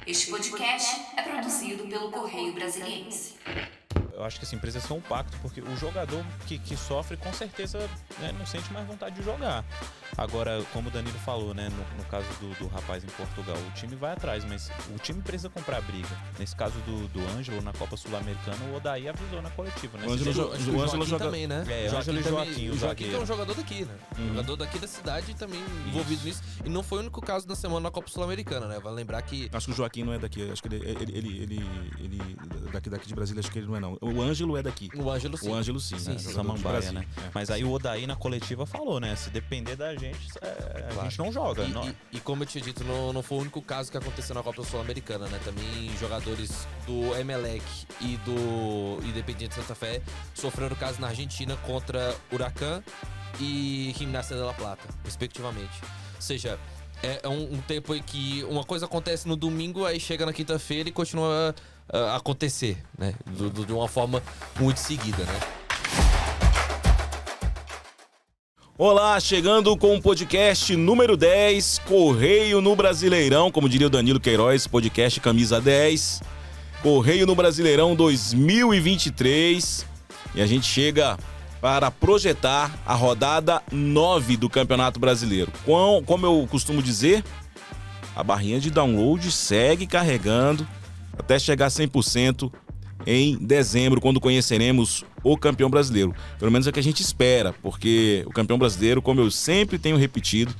Este podcast é produzido pelo Correio Brasiliense. Eu acho que assim, precisa ser um pacto, porque o jogador que sofre, com certeza, né, não sente mais vontade de jogar. Agora, como o Danilo falou, né, no caso do rapaz em Portugal, o time vai atrás, mas o time precisa comprar briga. Nesse caso do Ângelo, na Copa Sul-Americana, o Odaí avisou na coletiva, né? O Ângelo joga também, né? É, Ângelo e Joaquim, o Joaquim que é um jogador daqui, né? Jogador daqui da cidade também envolvido nisso. E não foi o único caso da semana na Copa Sul-Americana, né? Vale lembrar que... Acho que o Joaquim não é daqui, acho que ele daqui de Brasília, acho que ele não é não. O Ângelo é daqui. O Ângelo sim. O Ângelo sim, sim, né? sim. Samambaia, né? É. Mas aí o Odaí na coletiva falou, né? Se depender da gente, a gente não joga. E como eu tinha dito, não foi o único caso que aconteceu na Copa Sul-Americana, né? Também jogadores do Emelec e do Independiente Santa Fé sofreram caso na Argentina contra Huracán e Gimnasia de La Plata, respectivamente. Ou seja, é um tempo em que uma coisa acontece no domingo, aí chega na quinta-feira e continua a acontecer, né? De uma forma muito seguida, né? Olá, chegando com o podcast número 10, Correio no Brasileirão, como diria o Danilo Queiroz, podcast camisa 10, Correio no Brasileirão 2023, e a gente chega para projetar a rodada 9 do Campeonato Brasileiro. Como eu costumo dizer, a barrinha de download segue carregando até chegar a 100% em dezembro, quando conheceremos o campeão brasileiro. Pelo menos é o que a gente espera, porque o campeão brasileiro, como eu sempre tenho repetido,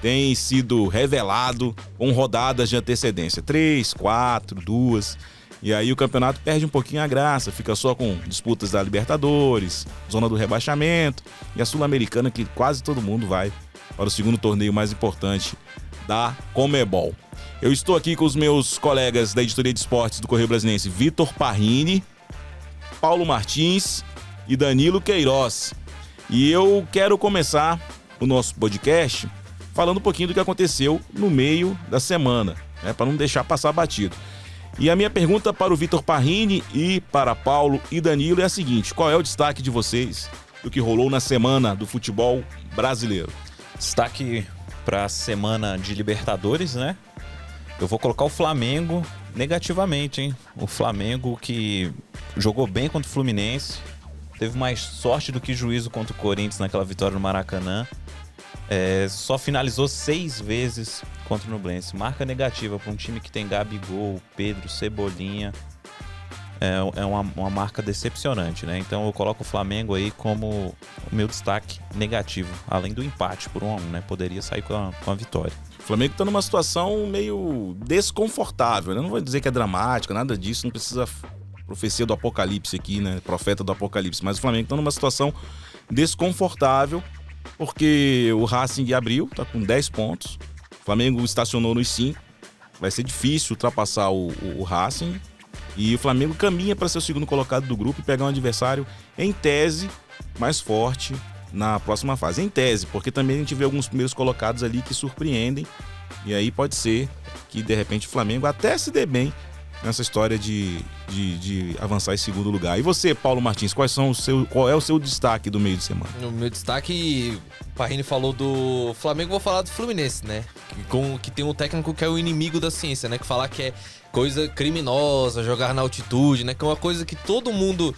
tem sido revelado com rodadas de antecedência. 3, 4, 2... E aí o campeonato perde um pouquinho a graça, fica só com disputas da Libertadores, zona do rebaixamento e a Sul-Americana, que quase todo mundo vai para o segundo torneio mais importante da Conmebol. Eu estou aqui com os meus colegas da editoria de esportes do Correio Brasiliense, Vitor Parrini, Paulo Martins e Danilo Queiroz. E eu quero começar o nosso podcast falando um pouquinho do que aconteceu no meio da semana, né, para não deixar passar batido. E a minha pergunta para o Vitor Parrini e para Paulo e Danilo é a seguinte: qual é o destaque de vocês do que rolou na semana do futebol brasileiro? Destaque para a semana de Libertadores, né? Eu vou colocar o Flamengo negativamente, hein? O Flamengo que jogou bem contra o Fluminense, teve mais sorte do que juízo contra o Corinthians naquela vitória no Maracanã. Só finalizou 6 vezes contra o Nublense. Marca negativa para um time que tem Gabigol, Pedro, Cebolinha. É uma marca decepcionante, né? Então eu coloco o Flamengo aí como o meu destaque negativo, além do empate por 1-1, né? Poderia sair com a vitória. O Flamengo está numa situação meio desconfortável, né? Não vou dizer que é dramática, nada disso, não precisa profecia do apocalipse aqui, né? Profeta do apocalipse, mas o Flamengo está numa situação desconfortável, porque o Racing abriu, tá com 10 pontos. O Flamengo estacionou nos 5. Vai ser difícil ultrapassar o Racing. E o Flamengo caminha para ser o segundo colocado do grupo e pegar um adversário, em tese, mais forte na próxima fase. Em tese, porque também a gente vê alguns primeiros colocados ali que surpreendem. E aí pode ser que, de repente, o Flamengo até se dê bem nessa história de avançar em segundo lugar. E você, Paulo Martins, qual é o seu destaque do meio de semana? No meu destaque, o Parrini falou do Flamengo, vou falar do Fluminense, né? Que tem um técnico que é o inimigo da ciência, né? Que falar que é coisa criminosa, jogar na altitude, né? Que é uma coisa que todo mundo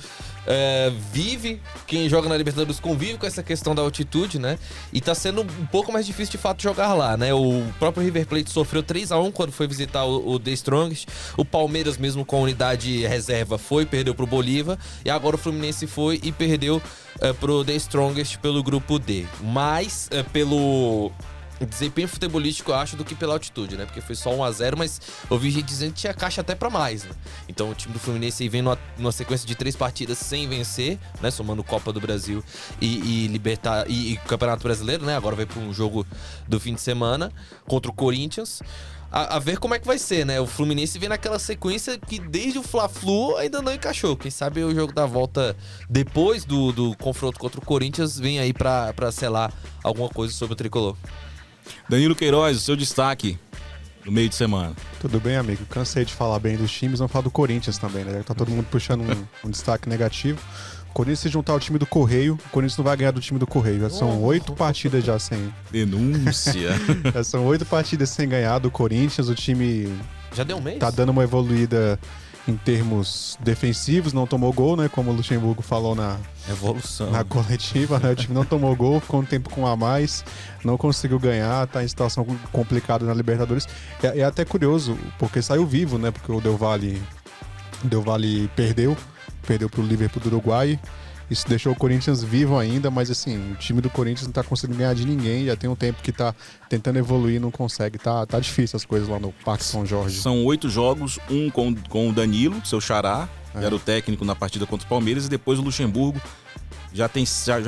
vive, quem joga na Libertadores convive com essa questão da altitude, né? E tá sendo um pouco mais difícil de fato jogar lá, né? O próprio River Plate sofreu 3-1 quando foi visitar o The Strongest. O Palmeiras, mesmo com a unidade reserva, perdeu pro Bolívar. E agora o Fluminense foi e perdeu pro The Strongest pelo grupo D. Mais pelo desempenho futebolístico, eu acho, do que pela altitude, né? Porque foi só 1-0, mas eu vi gente dizendo que tinha caixa até pra mais, né? Então o time do Fluminense aí vem numa sequência de 3 partidas sem vencer, né? Somando Copa do Brasil e Campeonato Brasileiro, né? Agora vai pra um jogo do fim de semana contra o Corinthians. A ver como é que vai ser, né? O Fluminense vem naquela sequência que desde o Fla-Flu ainda não encaixou. Quem sabe o jogo da volta depois do confronto contra o Corinthians vem aí pra selar alguma coisa sobre o tricolor. Danilo Queiroz, o seu destaque no meio de semana. Tudo bem, amigo? Cansei de falar bem dos times, vamos falar do Corinthians também, né? Tá todo mundo puxando um destaque negativo. O Corinthians, se juntar ao time do Correio, o Corinthians não vai ganhar do time do Correio. Já são 8 partidas já sem... Denúncia. Já são 8 partidas sem ganhar do Corinthians. O time Já deu um mês? Tá dando uma evoluída em termos defensivos, não tomou gol, né? Como o Luxemburgo falou na Evolução. coletiva, né? O time não tomou gol, ficou um tempo com um a mais, não conseguiu ganhar, tá em situação complicada na Libertadores. É até curioso, porque saiu vivo, né? Porque o Del Valle perdeu pro Liverpool do Uruguai. Isso deixou o Corinthians vivo ainda, mas assim, o time do Corinthians não tá conseguindo ganhar de ninguém, já tem um tempo que tá tentando evoluir, não consegue, tá difícil as coisas lá no Parque São Jorge. São 8 jogos, um com o Danilo, seu xará, que era o técnico na partida contra o Palmeiras, e depois o Luxemburgo já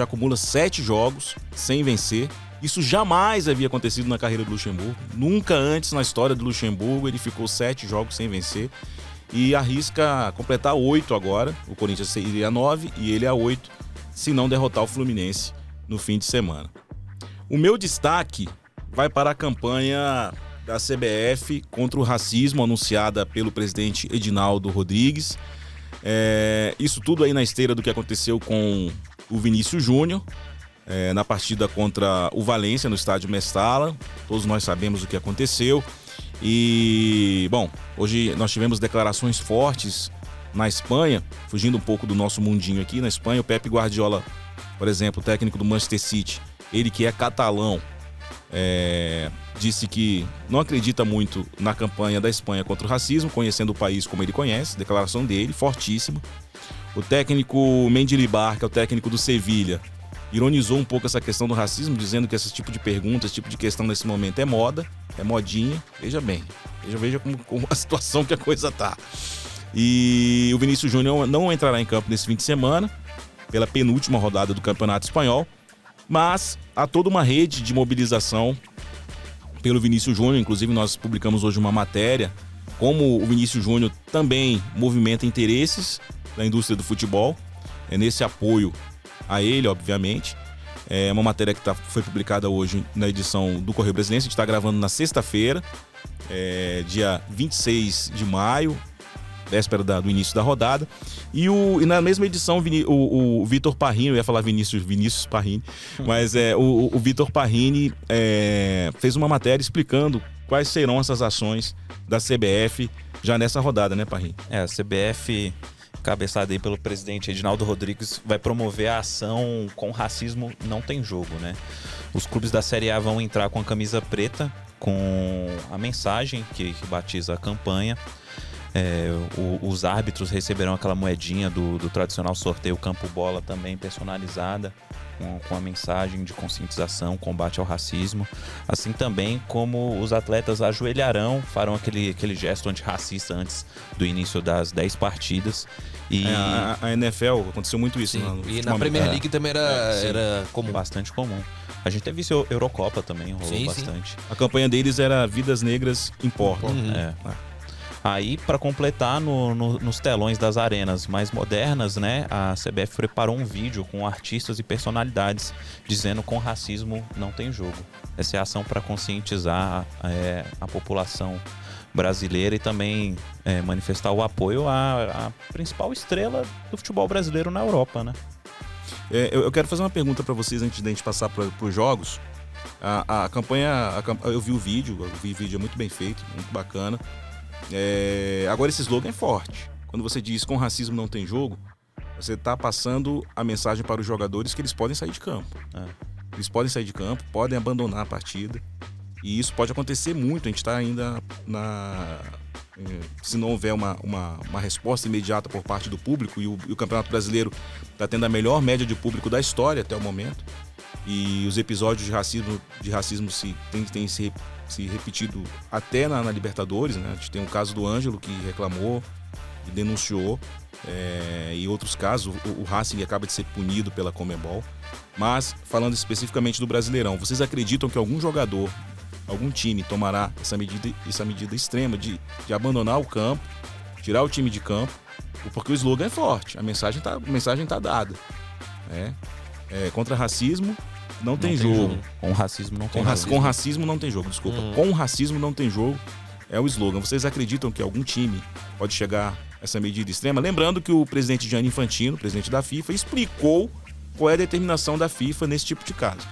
acumula 7 jogos sem vencer. Isso jamais havia acontecido na carreira do Luxemburgo. Nunca antes na história do Luxemburgo ele ficou 7 jogos sem vencer. E arrisca completar 8 agora. O Corinthians iria a 9 e ele a 8, se não derrotar o Fluminense no fim de semana. O meu destaque vai para a campanha da CBF contra o racismo, anunciada pelo presidente Edinaldo Rodrigues. Isso tudo aí na esteira do que aconteceu com o Vinícius Júnior, na partida contra o Valência, no estádio Mestala. Todos nós sabemos o que aconteceu. E, bom, hoje nós tivemos declarações fortes na Espanha, fugindo um pouco do nosso mundinho aqui. Na Espanha, o Pep Guardiola, por exemplo, o técnico do Manchester City, ele que é catalão, disse que não acredita muito na campanha da Espanha contra o racismo, conhecendo o país como ele conhece. Declaração dele, fortíssima. O técnico Mendilibar, que é o técnico do Sevilha, ironizou um pouco essa questão do racismo, dizendo que esse tipo de pergunta, esse tipo de questão nesse momento é moda, é modinha. Veja bem, veja como a situação que a coisa tá. E o Vinícius Júnior não entrará em campo nesse fim de semana, pela penúltima rodada do Campeonato Espanhol, mas há toda uma rede de mobilização pelo Vinícius Júnior. Inclusive nós publicamos hoje uma matéria, como o Vinícius Júnior também movimenta interesses da indústria do futebol, nesse apoio a ele, obviamente. É uma matéria que foi publicada hoje na edição do Correio Brasiliense. A gente está gravando na sexta-feira, dia 26 de maio, véspera do início da rodada. E na mesma edição, o Vitor Parrini, eu ia falar Vinícius Parrini, mas o Vitor Parrini fez uma matéria explicando quais serão essas ações da CBF já nessa rodada, né, Parrini? A CBF, cabeçada aí pelo presidente Edinaldo Rodrigues, vai promover a ação Com Racismo Não Tem Jogo, né? Os clubes da Série A vão entrar com a camisa preta, com a mensagem que batiza a campanha. Os árbitros receberão aquela moedinha do tradicional sorteio Campo Bola, também personalizada, com a mensagem de conscientização, combate ao racismo. Assim também como os atletas ajoelharão, farão aquele gesto antirracista antes do início das 10 partidas. E a NFL aconteceu muito isso. E na Premier League também era comum. Bastante comum. A gente teve isso, Eurocopa também rolou bastante. A campanha deles era Vidas Negras Importam. Aí, para completar, nos telões das arenas mais modernas, né, a CBF preparou um vídeo com artistas e personalidades dizendo Com Racismo Não Tem Jogo. Essa é a ação para conscientizar a população brasileira e também manifestar o apoio à principal estrela do futebol brasileiro na Europa, né? Eu quero fazer uma pergunta para vocês antes de a gente passar para os jogos. A campanha, eu vi o vídeo é muito bem feito, muito bacana. Agora esse slogan é forte. Quando você diz Com Racismo Não Tem Jogo, você está passando a mensagem para os jogadores que eles podem sair de campo. Eles podem sair de campo, podem abandonar a partida. E isso pode acontecer muito. A gente está ainda se não houver uma resposta imediata por parte do público, e o Campeonato Brasileiro está tendo a melhor média de público da história até o momento. E os episódios de racismo têm se repetido até na Libertadores, né? A gente tem o caso do Ângelo, que reclamou e denunciou, e outros casos. O Racing acaba de ser punido pela Conmebol. Mas, falando especificamente do Brasileirão, vocês acreditam que algum jogador, algum time tomará essa medida extrema de abandonar o campo, tirar o time de campo? Porque o slogan é forte, a mensagem tá dada. Contra racismo não tem jogo. Com racismo não tem jogo. Com racismo não tem jogo, desculpa. Com racismo não tem jogo é o slogan. Vocês acreditam que algum time pode chegar a essa medida extrema? Lembrando que o presidente Gianni Infantino, presidente da FIFA, explicou qual é a determinação da FIFA nesse tipo de caso.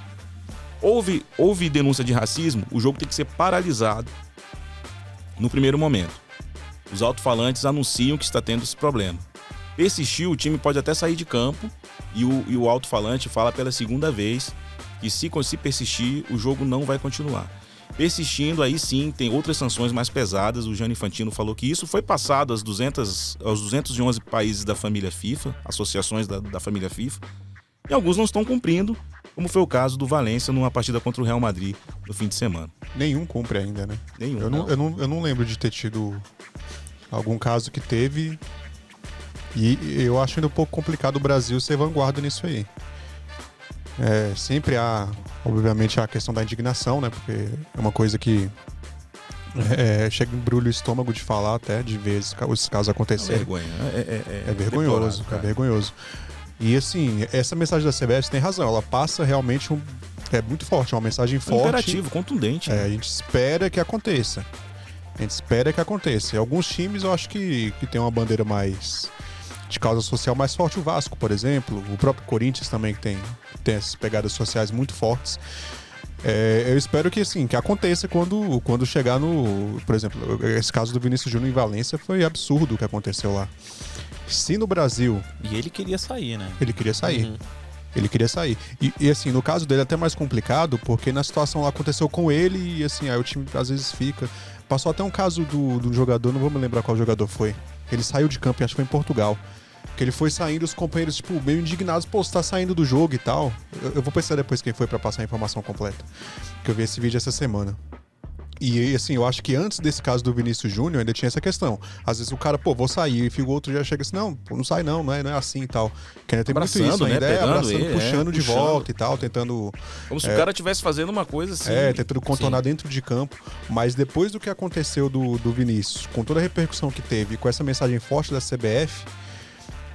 Houve denúncia de racismo, o jogo tem que ser paralisado. no primeiro momento. Os alto-falantes anunciam que está tendo esse problema. Persistiu, o time pode até sair de campo e o alto-falante fala pela segunda vez que se persistir, o jogo não vai continuar. Persistindo, aí sim, tem outras sanções mais pesadas. O Gianni Infantino falou que isso foi passado aos 211 países da família FIFA, associações da família FIFA, e alguns não estão cumprindo, como foi o caso do Valência numa partida contra o Real Madrid no fim de semana. Nenhum cumpre ainda, né? Nenhum. Eu não lembro de ter tido algum caso que teve. E eu acho ainda um pouco complicado o Brasil ser vanguarda nisso aí. Sempre há, obviamente, a questão da indignação, né? Porque é uma coisa que chega em embrulho o estômago de falar até, de ver esses casos acontecerem. Vergonha. É vergonhoso, deplorável, é vergonhoso. E assim, essa mensagem da CBF tem razão, ela passa realmente é muito forte, é uma mensagem forte. Imperativo, contundente. A gente espera que aconteça. E alguns times eu acho que tem uma bandeira mais de causa social mais forte. O Vasco, por exemplo, o próprio Corinthians também que tem essas pegadas sociais muito fortes. Eu espero que assim, que aconteça quando chegar no... Por exemplo, esse caso do Vinícius Júnior em Valência foi absurdo o que aconteceu lá. Se no Brasil... E ele queria sair, né? Ele queria sair. Ele queria sair. E assim, no caso dele é até mais complicado, porque na situação lá aconteceu com ele e assim, aí o time às vezes fica... Passou até um caso do jogador, não vou me lembrar qual jogador foi. Ele saiu de campo e acho que foi em Portugal. Que ele foi saindo, os companheiros, tipo, meio indignados, pô, você tá saindo do jogo e tal. Eu vou pensar depois quem foi pra passar a informação completa. Que eu vi esse vídeo essa semana. E assim, eu acho que antes desse caso do Vinícius Júnior ainda tinha essa questão. Às vezes o cara, pô, vou sair, e o outro já chega assim, não, pô, não sai não é assim e tal. Que ainda tem Abraçando, muito isso ainda, né? Pegando abraçando, ele, puxando de volta e tal, tentando... Como se o cara estivesse fazendo uma coisa assim. Tentando contornar dentro de campo. Mas depois do que aconteceu do Vinícius, com toda a repercussão que teve, com essa mensagem forte da CBF,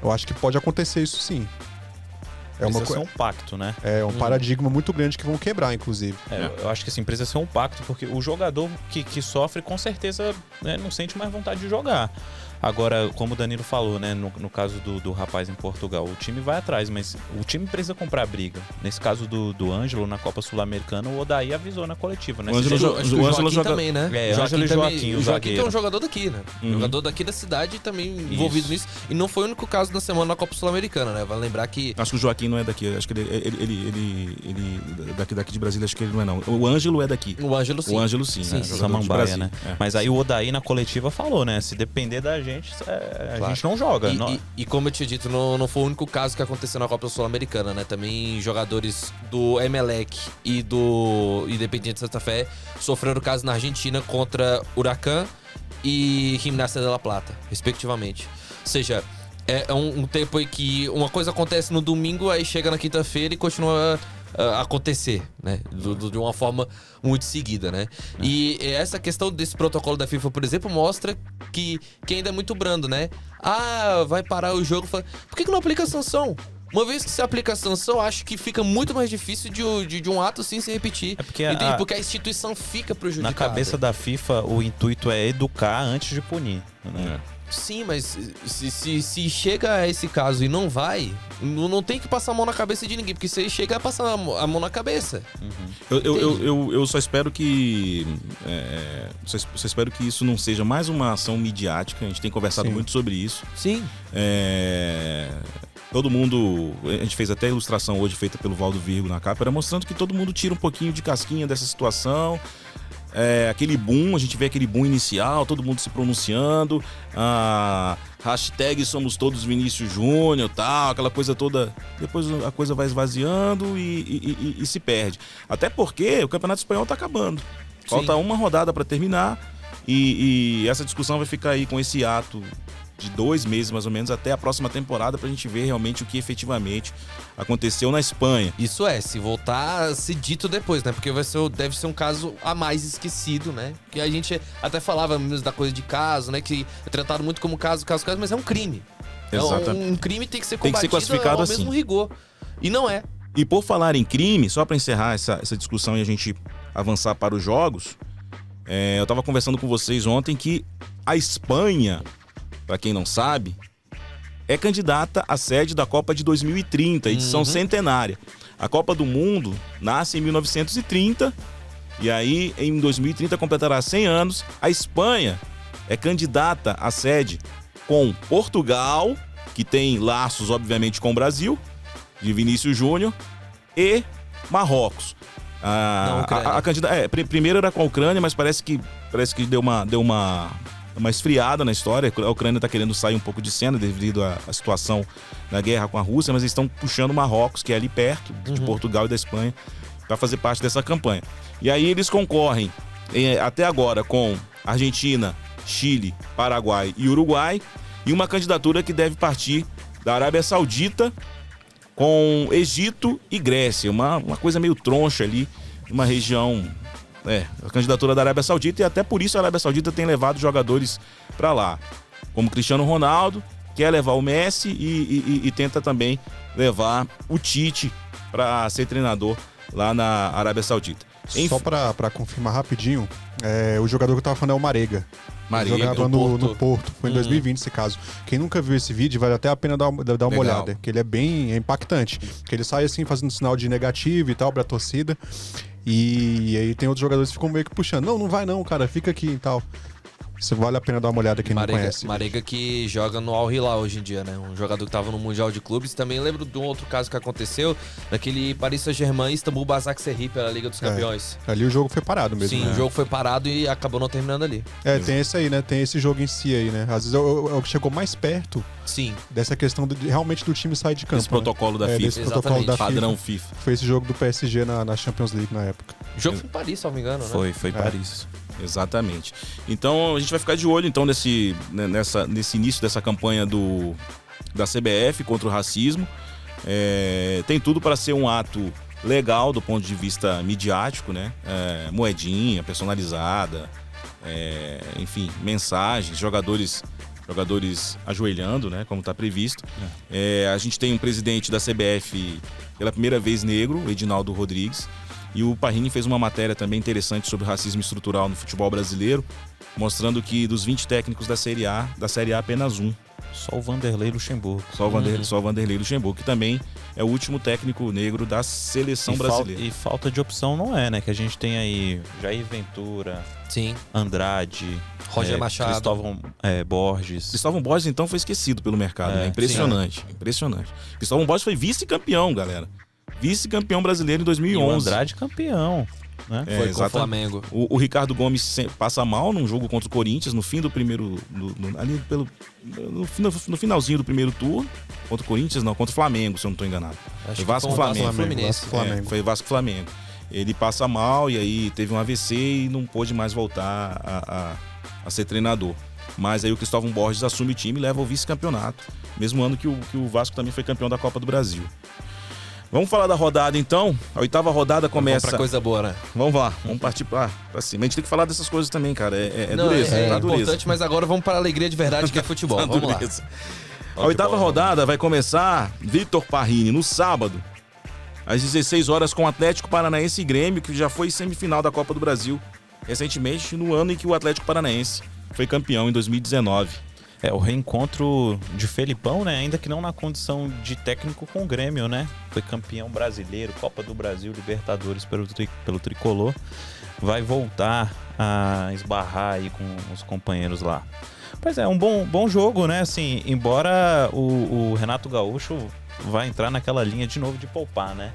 eu acho que pode acontecer isso sim. Precisa ser um pacto, né? É um paradigma muito grande que vão quebrar, inclusive. Eu acho que assim, precisa ser um pacto, porque o jogador que sofre, com certeza, né, não sente mais vontade de jogar. Agora, como o Danilo falou, né, no caso do rapaz em Portugal, o time vai atrás, mas o time precisa comprar briga. Nesse caso do Ângelo, na Copa Sul-Americana, o Odaí avisou na coletiva, né? O Ângelo Joaquim também, né? O Ângelo e Joaquim, o Joaquim é um jogador daqui, né? Jogador daqui da cidade também envolvido nisso. E não foi o único caso da semana na Copa Sul-Americana, né? Vale lembrar que... Acho que o Joaquim não é daqui. Acho que ele daqui de Brasília, acho que ele não é não. O Ângelo é daqui. O Ângelo sim. O Ângelo sim, né? Samambaia, né? Mas aí o Odaí na coletiva falou, né? Se depender da gente, a gente não joga. E como eu tinha dito, não foi o único caso que aconteceu na Copa Sul-Americana, né? Também jogadores do Emelec e do Independiente Santa Fé sofreram casos na Argentina contra Huracán e Gimnasia de La Plata, respectivamente. Ou seja, é um tempo aí que uma coisa acontece no domingo, aí chega na quinta-feira e continua a acontecer, né? De uma forma muito seguida, né? E essa questão desse protocolo da FIFA, por exemplo, mostra que ainda é muito brando, né? Vai parar o jogo. Por que não aplica sanção? Uma vez que se aplica a sanção, acho que fica muito mais difícil de um ato assim se repetir. Porque a instituição fica prejudicada. Na cabeça da FIFA, o intuito é educar antes de punir, né? Sim, mas se chega a esse caso e não vai, não tem que passar a mão na cabeça de ninguém, porque se chega a passar a mão na cabeça. Eu só espero que só espero que isso não seja mais uma ação midiática. A gente tem conversado muito sobre isso. Sim. Todo mundo, a gente fez até a ilustração hoje feita pelo Valdo Virgo na capa, era mostrando que todo mundo tira um pouquinho de casquinha dessa situação. Aquele boom, a gente vê aquele boom inicial, todo mundo se pronunciando, hashtag somos todos Vinícius Júnior, tal, aquela coisa toda. Depois a coisa vai esvaziando e se perde. Até porque o Campeonato Espanhol tá acabando. Falta uma rodada para terminar e essa discussão vai ficar aí com esse ato de 2 meses mais ou menos até a próxima temporada pra gente ver realmente o que efetivamente aconteceu na Espanha. Isso se voltar a ser dito depois, né? Porque deve ser um caso a mais esquecido, né? Que a gente até falava mesmo da coisa de caso, né? Que é tratado muito como caso, mas é um crime. Exatamente. Um crime tem que ser combatido classificado ao mesmo rigor. E não é. E por falar em crime, só pra encerrar essa discussão e a gente avançar para os jogos, eu tava conversando com vocês ontem que a Espanha, pra quem não sabe, é candidata à sede da Copa de 2030, edição centenária. A Copa do Mundo nasce em 1930 E aí, em 2030, completará 100 anos. A Espanha é candidata à sede com Portugal, que tem laços, obviamente, com o Brasil, de Vinícius Júnior, e Marrocos. Primeiro era com a Ucrânia, mas parece que deu uma esfriada na história. A Ucrânia está querendo sair um pouco de cena devido à situação da guerra com a Rússia, mas eles estão puxando o Marrocos, que é ali perto de Portugal e da Espanha, para fazer parte dessa campanha. E aí eles concorrem até agora com Argentina, Chile, Paraguai e Uruguai, e uma candidatura que deve partir da Arábia Saudita com Egito e Grécia, uma coisa meio troncha ali, uma região, a candidatura da Arábia Saudita, e até por isso a Arábia Saudita tem levado jogadores para lá, como Cristiano Ronaldo, quer levar o Messi e tenta também levar o Tite para ser treinador lá na Arábia Saudita. Só pra confirmar rapidinho, o jogador que eu tava falando é o Marega. Marega, jogava no Porto. Foi em 2020 esse caso. Quem nunca viu esse vídeo, vale até a pena dar uma olhada. Que ele é impactante. Que ele sai assim, fazendo sinal de negativo e tal pra torcida. E aí tem outros jogadores que ficam meio que puxando. Não vai não, cara, fica aqui e tal. Isso vale a pena dar uma olhada quem não conhece. Marega que joga no Al Hilal hoje em dia, né? Um jogador que tava no Mundial de Clubes. Também lembro de um outro caso que aconteceu, daquele Paris Saint-Germain, Istambul Basaksehir pela Liga dos Campeões. Ali o jogo foi parado mesmo. Sim, o jogo foi parado e acabou não terminando ali. Tem esse aí, né? Tem esse jogo em si aí, né? Às vezes é o que chegou mais perto dessa questão realmente do time sair de campo. Esse protocolo da FIFA. Desse protocolo da Padrão FIFA. Foi esse jogo do PSG na Champions League na época. O jogo foi em Paris, se não me engano, né? Foi Paris. Exatamente. Então a gente vai ficar de olho então nesse início dessa campanha da CBF contra o racismo. Tem tudo para ser um ato legal do ponto de vista midiático, né? Moedinha personalizada, enfim, mensagens, jogadores ajoelhando, né? Como está previsto. A gente tem um presidente da CBF pela primeira vez negro, o Edinaldo Rodrigues. E o Parrini fez uma matéria também interessante sobre racismo estrutural no futebol brasileiro, mostrando que dos 20 técnicos da Série A apenas um. Só o Vanderlei Luxemburgo. Só o Vanderlei Luxemburgo, que também é o último técnico negro da seleção brasileira. E falta de opção não é, né? Que a gente tem aí Jair Ventura, Andrade, Roger Machado, Cristóvão Borges. Cristóvão Borges, então, foi esquecido pelo mercado, né? Impressionante. Cristóvão Borges foi vice-campeão, galera. Vice-campeão brasileiro em 2011. E o Andrade campeão, né? Foi com o Flamengo. O Ricardo Gomes passa mal num jogo contra o Corinthians no fim do primeiro... No finalzinho do primeiro turno. Contra o Corinthians, não, contra o Flamengo, se eu não estou enganado. Foi Vasco-Flamengo. Foi Vasco-Flamengo. Ele passa mal e aí teve um AVC e não pôde mais voltar a ser treinador. Mas aí o Cristóvão Borges assume o time e leva o vice-campeonato. Mesmo ano que o Vasco também foi campeão da Copa do Brasil. Vamos falar da rodada, então. A 8ª rodada começa... Vamos pra coisa boa, né? Vamos lá, vamos partir pra cima. A gente tem que falar dessas coisas também, cara. Não, dureza. É dureza. importante, mas agora vamos para a alegria de verdade, que é futebol. Vamos lá. A 8ª rodada vai começar Vitor Parrini no sábado, às 16 horas, com o Atlético Paranaense e Grêmio, que já foi semifinal da Copa do Brasil recentemente, no ano em que o Atlético Paranaense foi campeão, em 2019. O reencontro de Felipão, né? Ainda que não na condição de técnico com o Grêmio, né? Foi campeão brasileiro, Copa do Brasil, Libertadores pelo Tricolor. Vai voltar a esbarrar aí com os companheiros lá. Pois é, um bom jogo, né? Assim, embora o Renato Gaúcho vai entrar naquela linha de novo de poupar, né?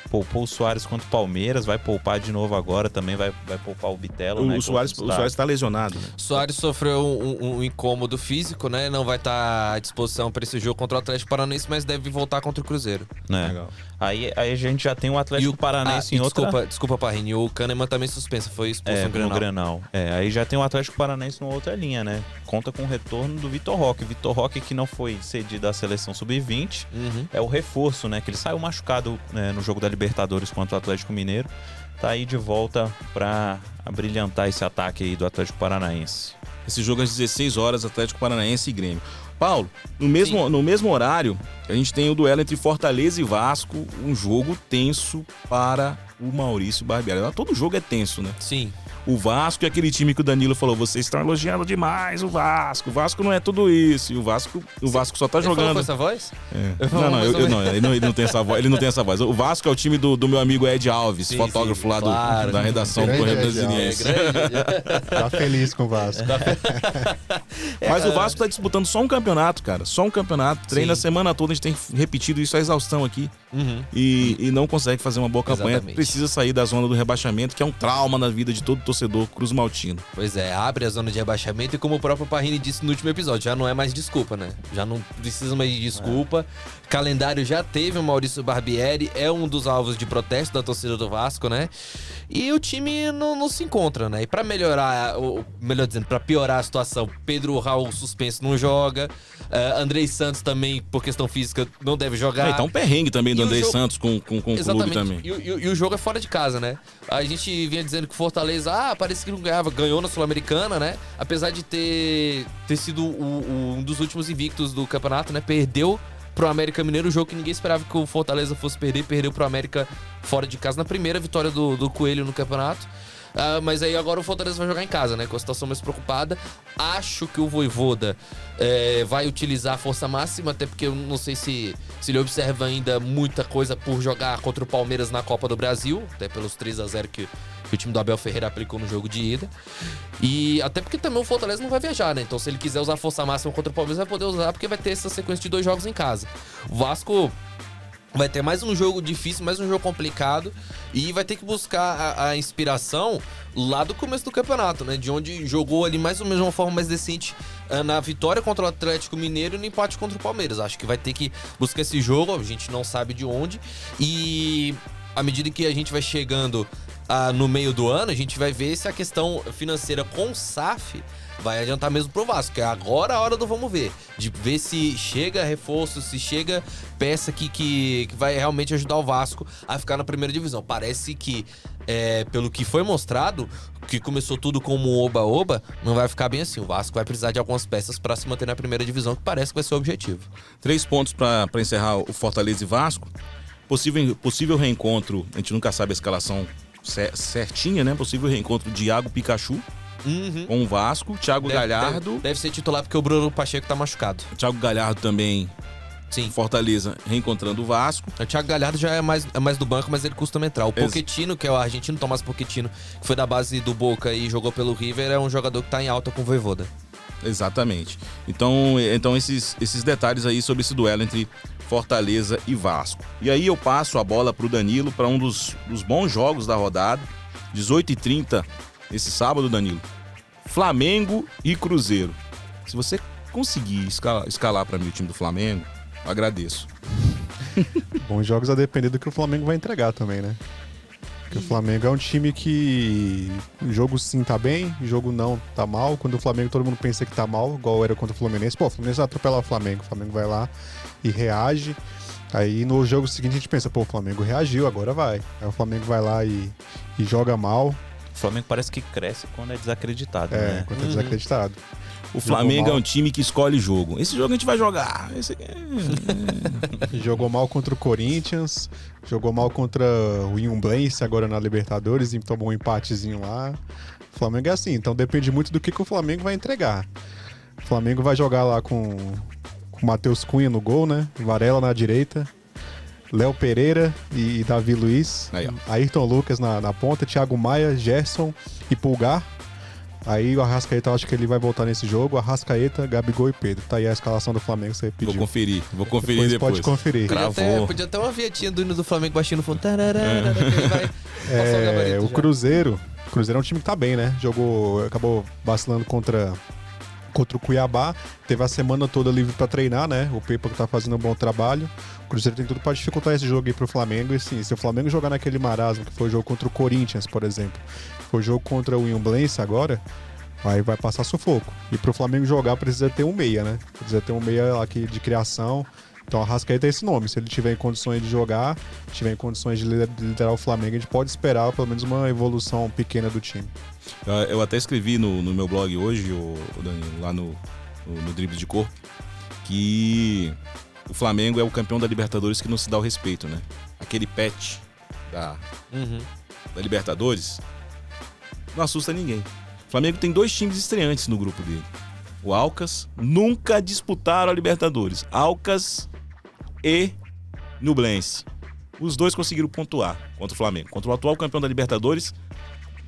Poupou o Soares contra o Palmeiras, vai poupar de novo agora, também vai poupar o Bitelo, né? O Soares está lesionado, né? Soares sofreu um incômodo físico, né? Não vai estar à disposição para esse jogo contra o Atlético Paranaense, mas deve voltar contra o Cruzeiro. Legal. Aí a gente já tem o Atlético Paranaense em outra... Desculpa, Parrini, o Kahneman também suspenso, foi expulso no Grenal. Aí já tem o Atlético Paranaense em outra linha, né? Conta com o retorno do Vitor Roque. Vitor Roque, que não foi cedido à seleção sub-20, é o reforço, né? Que ele saiu machucado, né, no jogo da Libertadores contra o Atlético Mineiro. Tá aí de volta para brilhantar esse ataque aí do Atlético Paranaense. Esse jogo às 16 horas, Atlético Paranaense e Grêmio. Paulo, no mesmo horário, a gente tem o duelo entre Fortaleza e Vasco, um jogo tenso para o Maurício Barbieri. Todo jogo é tenso, né? Sim. o Vasco e aquele time que o Danilo falou, vocês estão elogiando demais o Vasco. O Vasco não é tudo isso. E o Vasco só tá Ele falou jogando. com essa voz? É. Eu falo Não, mais ou menos. ele não tem essa voz. Ele não tem essa voz. O Vasco é o time do meu amigo Ed Alves, Sim, fotógrafo sim, lá claro. da redação do Grande Correio Ed Brasiliense. Tá feliz com o Vasco. Mas o Vasco tá disputando só um campeonato, cara. Só um campeonato. Treina a Sim. semana toda, a gente tem repetido isso à exaustão aqui. Uhum. E não consegue fazer uma boa campanha. Exatamente. Precisa sair da zona do rebaixamento, que é um trauma na vida de todo torcedor Cruz Maltino. Pois é, abre a zona de rebaixamento e como o próprio Parrini disse no último episódio, já não é mais desculpa, né? Já não precisa mais de desculpa. Calendário já teve o Maurício Barbieri, é um dos alvos de protesto da torcida do Vasco, né? E o time não se encontra, né? E pra melhorar, ou melhor dizendo, pra piorar a situação, Pedro Raul suspenso não joga, Andrei Santos também, por questão física, não deve jogar. Tá um perrengue também do E o Andrei jogo- Santos com o clube Exatamente. também. E o jogo é fora de casa, né? A gente vinha dizendo que o Fortaleza, parece que não ganhava, ganhou na Sul-Americana, né? Apesar de ter sido um dos últimos invictos do campeonato, né? Perdeu pro América Mineiro, o jogo que ninguém esperava que o Fortaleza fosse perder, perdeu pro América fora de casa na primeira vitória do Coelho no campeonato. Mas aí agora o Fortaleza vai jogar em casa, né? Com a situação mais preocupada. Acho que o Vojvoda vai utilizar a força máxima, até porque eu não sei se ele observa ainda muita coisa por jogar contra o Palmeiras na Copa do Brasil, até pelos 3-0 que o time do Abel Ferreira aplicou no jogo de ida. E até porque também o Fortaleza não vai viajar, né? Então se ele quiser usar a força máxima contra o Palmeiras, vai poder usar, porque vai ter essa sequência de 2 jogos em casa. O Vasco vai ter mais um jogo difícil, mais um jogo complicado e vai ter que buscar a inspiração lá do começo do campeonato, né? De onde jogou ali mais ou menos de uma forma mais decente na vitória contra o Atlético Mineiro e no empate contra o Palmeiras. Acho que vai ter que buscar esse jogo, a gente não sabe de onde. E à medida que a gente vai chegando no meio do ano, a gente vai ver se a questão financeira com o SAF vai adiantar mesmo pro Vasco, que é agora a hora do vamos ver. De ver se chega reforço, se chega peça que vai realmente ajudar o Vasco a ficar na primeira divisão. Parece que, pelo que foi mostrado, que começou tudo como um oba-oba, não vai ficar bem assim. O Vasco vai precisar de algumas peças para se manter na primeira divisão, que parece que vai ser o objetivo. 3 pontos pra encerrar o Fortaleza e Vasco. Possível reencontro, a gente nunca sabe a escalação certinha, né? Possível reencontro de Iago Pikachu com o Vasco, Thiago Galhardo. Deve ser titular porque o Bruno Pacheco tá machucado. Thiago Galhardo também, Sim. Fortaleza, reencontrando o Vasco. O Thiago Galhardo já é mais do banco, mas ele costuma entrar. O Pochettino, que é o argentino Tomás Pochettino, que foi da base do Boca e jogou pelo River, é um jogador que tá em alta com o Vojvoda. Exatamente. Então esses detalhes aí sobre esse duelo entre Fortaleza e Vasco. E aí eu passo a bola pro Danilo para um dos bons jogos da rodada. 18h30 esse sábado, Danilo. Flamengo e Cruzeiro. Se você conseguir escalar para mim o time do Flamengo, eu agradeço. Bons jogos a depender do que o Flamengo vai entregar também, né? Porque o Flamengo é um time que jogo sim tá bem, jogo não tá mal. Quando o Flamengo todo mundo pensa que tá mal, igual era contra o Fluminense. Pô, o Fluminense vai atropelar o Flamengo vai lá e reage. Aí no jogo seguinte a gente pensa, pô, o Flamengo reagiu, agora vai. Aí o Flamengo vai lá e joga mal. O Flamengo parece que cresce quando é desacreditado, né? Quando é desacreditado. O Flamengo mal. é um time que escolhe jogo. Esse jogo a gente vai jogar. Esse aqui Jogou mal contra o Corinthians, jogou mal contra o Iumblense agora na Libertadores e tomou um empatezinho lá. O Flamengo é assim, então depende muito do que o Flamengo vai entregar. O Flamengo vai jogar lá com o Matheus Cunha no gol, né? Varela na direita, Léo Pereira e Davi Luiz, Aí, ó. Ayrton Lucas na ponta, Thiago Maia, Gerson e Pulgar. Aí o Arrascaeta, eu acho que ele vai voltar nesse jogo. Arrascaeta, Gabigol e Pedro. Tá aí a escalação do Flamengo, você pediu. Vou conferir depois. Pode conferir. Cravou. Podia ter uma vinhetinha do hino do Flamengo baixinho no fundo. Tararara, que ele vai passar o gabarito O já. Cruzeiro é um time que tá bem, né? Acabou vacilando contra o Cuiabá. Teve a semana toda livre pra treinar, né? O Pepa que tá fazendo um bom trabalho. O Cruzeiro tem tudo pra dificultar esse jogo aí pro Flamengo. E sim, se o Flamengo jogar naquele marasmo, que foi o jogo contra o Corinthians, por exemplo, foi o jogo contra o Iumblense agora, aí vai passar sufoco. E pro Flamengo jogar precisa ter um meia, né? Precisa ter um meia aqui de criação. Então a Arrascaeta é esse nome. Se ele tiver em condições de jogar, tiver em condições de liderar o Flamengo, a gente pode esperar pelo menos uma evolução pequena do time. Eu até escrevi no meu blog hoje, Danilo, lá no Dribles de Corpo, que o Flamengo é o campeão da Libertadores que não se dá o respeito, né? Aquele pet da Libertadores não assusta ninguém. O Flamengo tem 2 times estreantes no grupo dele. O Alcas, nunca disputaram a Libertadores. Alcas e Nublense. Os 2 conseguiram pontuar contra o Flamengo. Contra o atual campeão da Libertadores,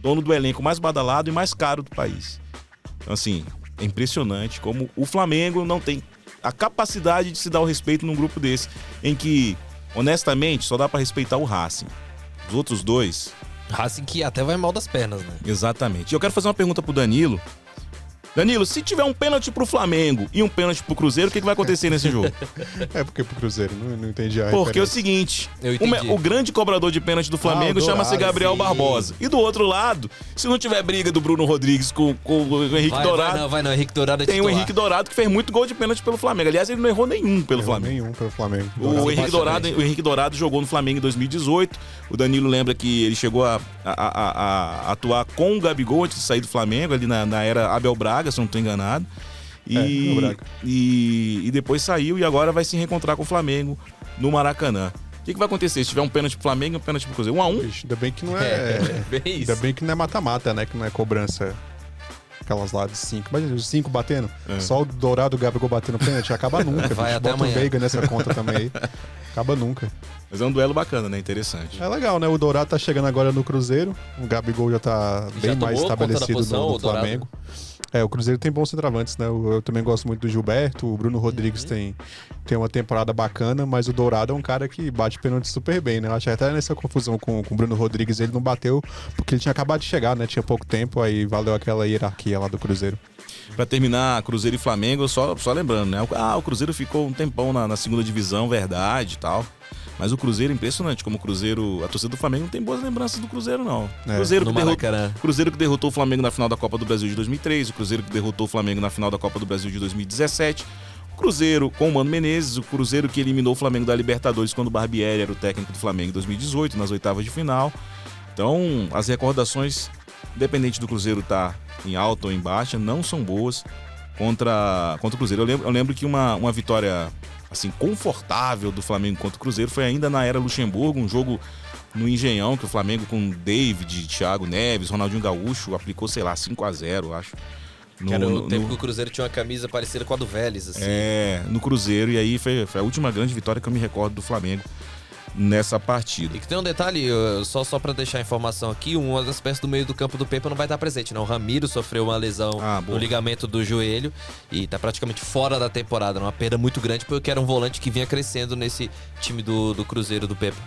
dono do elenco mais badalado e mais caro do país. Então, assim, é impressionante como o Flamengo não tem a capacidade de se dar o respeito num grupo desse, em que, honestamente, só dá pra respeitar o Racing. Os outros 2... Racing que até vai mal das pernas, né? Exatamente. E eu quero fazer uma pergunta pro Danilo. Danilo, se tiver um pênalti pro Flamengo e um pênalti pro Cruzeiro, o que vai acontecer nesse jogo? É porque pro Cruzeiro, não entendi a Porque é o referência. seguinte, Eu entendi. o grande cobrador de pênalti do Flamengo o chama-se Dourado, Gabriel sim. Barbosa. E do outro lado, se não tiver briga do Bruno Rodrigues com o Henrique Dourado, Vai não, Henrique Dourado é tem o titular. Henrique Dourado que fez muito gol de pênalti pelo Flamengo. Aliás, ele não errou nenhum pelo Flamengo. Nenhum pelo Flamengo. O Henrique Dourado jogou no Flamengo em 2018. O Danilo lembra que ele chegou a atuar com o Gabigol antes de sair do Flamengo, ali na era Abel Braga, se eu não estou enganado. Abel Braga. E depois saiu e agora vai se reencontrar com o Flamengo no Maracanã. O que vai acontecer se tiver um pênalti pro Flamengo e um pênalti pro Cruzeiro? 1-1? Ixi, ainda bem que não Bem isso. Ainda bem que não é mata-mata, né? Que não é cobrança. Aquelas lá de 5. Mas os 5 batendo. Só o Dourado e o Gabigol batendo pênalti. Acaba nunca. Vai bicho. até Bota amanhã. o Veiga nessa conta também aí. Acaba nunca. Mas é um duelo bacana, né? Interessante. É legal, né? O Dourado tá chegando agora no Cruzeiro. O Gabigol já tá bem tomou mais conta da estabelecido posição, no o Dourado? Flamengo. O Cruzeiro tem bons centroavantes, né? Eu também gosto muito do Gilberto. O Bruno Rodrigues tem uma temporada bacana, mas o Dourado é um cara que bate pênalti super bem, né? Eu acho que até nessa confusão com o Bruno Rodrigues ele não bateu porque ele tinha acabado de chegar, né? Tinha pouco tempo, aí valeu aquela hierarquia lá do Cruzeiro. Pra terminar, Cruzeiro e Flamengo, só lembrando, né? O Cruzeiro ficou um tempão na segunda divisão, verdade e tal. Mas o Cruzeiro é impressionante, como o Cruzeiro... A torcida do Flamengo não tem boas lembranças do Cruzeiro, não. Cruzeiro no Maracanã. Cruzeiro que derrotou o Flamengo na final da Copa do Brasil de 2003, o Cruzeiro que derrotou o Flamengo na final da Copa do Brasil de 2017, o Cruzeiro com o Mano Menezes, o Cruzeiro que eliminou o Flamengo da Libertadores quando o Barbieri era o técnico do Flamengo em 2018, nas oitavas de final. Então, as recordações, independente do Cruzeiro estar em alta ou em baixa, não são boas contra o Cruzeiro. Eu lembro que uma vitória... assim, confortável do Flamengo contra o Cruzeiro foi ainda na era Luxemburgo, um jogo no Engenhão, que o Flamengo com David, Thiago Neves, Ronaldinho Gaúcho aplicou, sei lá, 5-0, acho. Que era o tempo que o Cruzeiro tinha uma camisa parecida com a do Vélez, assim. No Cruzeiro, e aí foi a última grande vitória que eu me recordo do Flamengo nessa partida. E que tem um detalhe, só pra deixar a informação aqui, uma das peças do meio do campo do Pepa não vai estar presente, não. O Ramiro sofreu uma lesão no ligamento do joelho e tá praticamente fora da temporada, uma perda muito grande, porque era um volante que vinha crescendo nesse time do Cruzeiro do Pepa.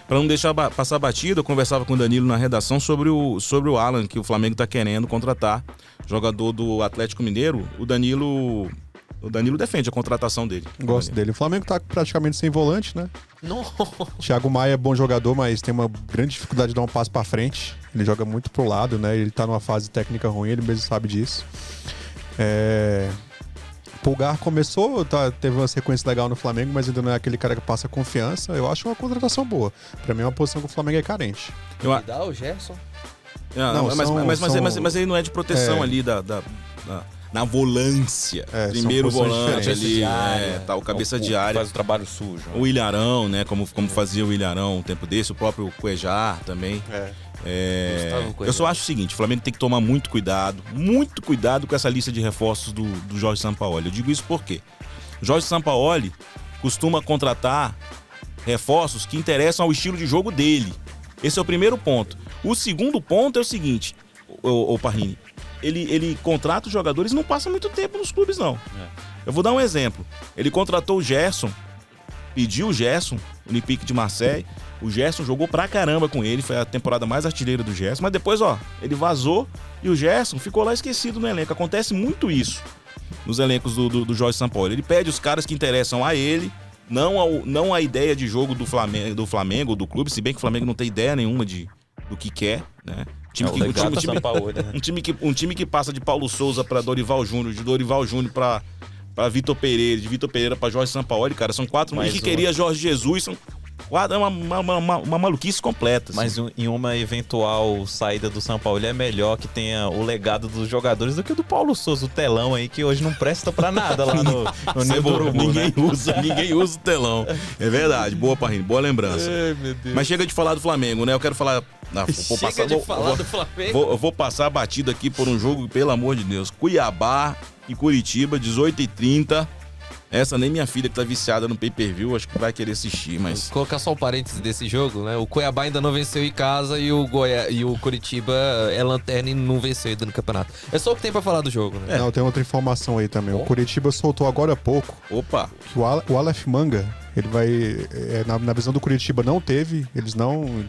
Pra não deixar passar batida, eu conversava com o Danilo na redação sobre o Alan, que o Flamengo tá querendo contratar, jogador do Atlético Mineiro. O Danilo defende a contratação dele. Gosto dele. O Flamengo tá praticamente sem volante, né? Não. Thiago Maia é bom jogador, mas tem uma grande dificuldade de dar um passo pra frente. Ele joga muito pro lado, né? Ele tá numa fase técnica ruim, ele mesmo sabe disso. Pulgar começou, teve uma sequência legal no Flamengo, mas ainda não é aquele cara que passa confiança. Eu acho uma contratação boa. Pra mim é uma posição que o Flamengo é carente. Me dá o Gerson? Mas ele não é de proteção ali na volância. Primeiro volante ali, o cabeça de área. Faz o trabalho sujo. O Ilharão, né? Como fazia o Ilharão um tempo desse, o próprio Cuejar também. Eu só acho o seguinte, o Flamengo tem que tomar muito cuidado com essa lista de reforços do Jorge Sampaoli. Eu digo isso porque o Jorge Sampaoli costuma contratar reforços que interessam ao estilo de jogo dele. Esse é o primeiro ponto. O segundo ponto é o seguinte, o Parrini, ele contrata os jogadores e não passa muito tempo nos clubes, não. Eu vou dar um exemplo. Ele contratou o Gerson, pediu o Gerson, o Olympique de Marseille. O Gerson jogou pra caramba com ele, foi a temporada mais artilheira do Gerson. Mas depois, ele vazou e o Gerson ficou lá esquecido no elenco. Acontece muito isso nos elencos do Jorge Sampaoli. Ele pede os caras que interessam a ele, não a ideia de jogo do Flamengo, do clube, se bem que o Flamengo não tem ideia nenhuma do que quer, né? Um time que passa de Paulo Souza pra Dorival Júnior, de Dorival Júnior pra Vitor Pereira, de Vitor Pereira pra Jorge Sampaoli, cara, são 4 meses que queria Jorge Jesus, uma maluquice completa. assim. Mas em uma eventual saída do São Paulo é melhor que tenha o legado dos jogadores do que o do Paulo Souza, o telão aí, que hoje não presta pra nada lá no Ninho do Urubu, ninguém né? usa o telão. É verdade. Boa, Parrinho. Boa lembrança. Ai, meu Deus. Mas chega de falar do Flamengo, né? Eu quero falar... do Vou passar batido aqui por um jogo, pelo amor de Deus. Cuiabá e Curitiba, 18h30. Essa nem minha filha que tá viciada no pay-per-view, acho que vai querer assistir, mas... Colocar só um parênteses desse jogo, né? O Cuiabá ainda não venceu em casa e o Curitiba é lanterna e não venceu ainda no campeonato. É só o que tem pra falar do jogo, né? Não, tem outra informação aí também. O Curitiba soltou agora há pouco Opa! que o Aleph Manga, ele vai... na visão do Curitiba não teve, eles não...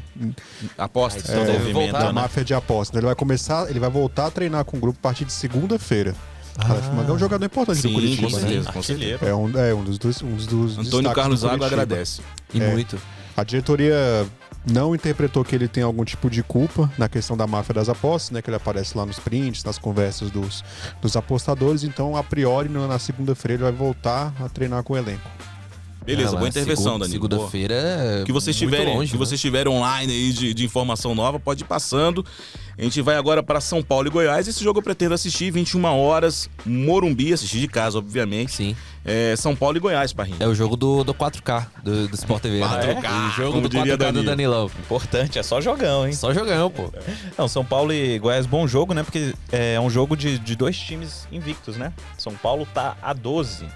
Aposta. Então deve voltar, da né? máfia de aposta. Ele vai voltar a treinar com o grupo a partir de segunda-feira. O Aleph Manga é um jogador importante do Sim, Curitiba, com né? certeza, com certeza. Artilheiro. É um dos Antônio destaques Carlos do Água Curitiba. agradece. E muito. A diretoria não interpretou que ele tem algum tipo de culpa na questão da máfia das apostas, né? Que ele aparece lá nos prints, nas conversas dos apostadores. Então, a priori, na segunda-feira, ele vai voltar a treinar com o elenco. Beleza, boa mas intervenção, Danilo. Segunda-feira. Que vocês muito tiverem, longe, que né? vocês tiverem online aí de informação nova, pode ir passando. A gente vai agora para São Paulo e Goiás. Esse jogo eu pretendo assistir 21 horas, Morumbi, assistir de casa, obviamente. Sim. São Paulo e Goiás, Parrinho. É o jogo do 4K, do Sport TV. 4K, O jogo como do diria 4K do Danilo. Danilão. Importante, é só jogão, hein? Só jogão, pô. Não, São Paulo e Goiás, bom jogo, né? Porque é um jogo de dois times invictos, né? São Paulo tá a 12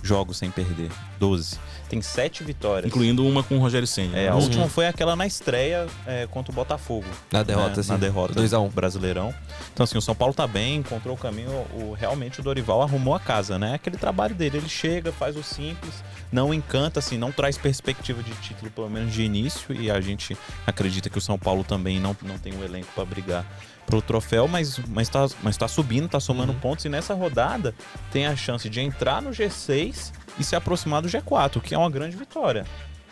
jogos sem perder. 12. Tem 7 vitórias. Incluindo uma com o Rogério Ceni. A última foi aquela na estreia contra o Botafogo. Na derrota, né? sim. Na derrota 2-1. Brasileirão. Então, assim, o São Paulo tá bem, encontrou o caminho. Realmente o Dorival arrumou a casa, né? Aquele trabalho dele. Ele chega, faz o simples, não encanta, assim, não traz perspectiva de título, pelo menos de início. E a gente acredita que o São Paulo também não tem um elenco para brigar pro troféu, mas tá subindo, tá somando pontos. E nessa rodada tem a chance de entrar no G6 e se aproximar do G4, que é uma grande vitória,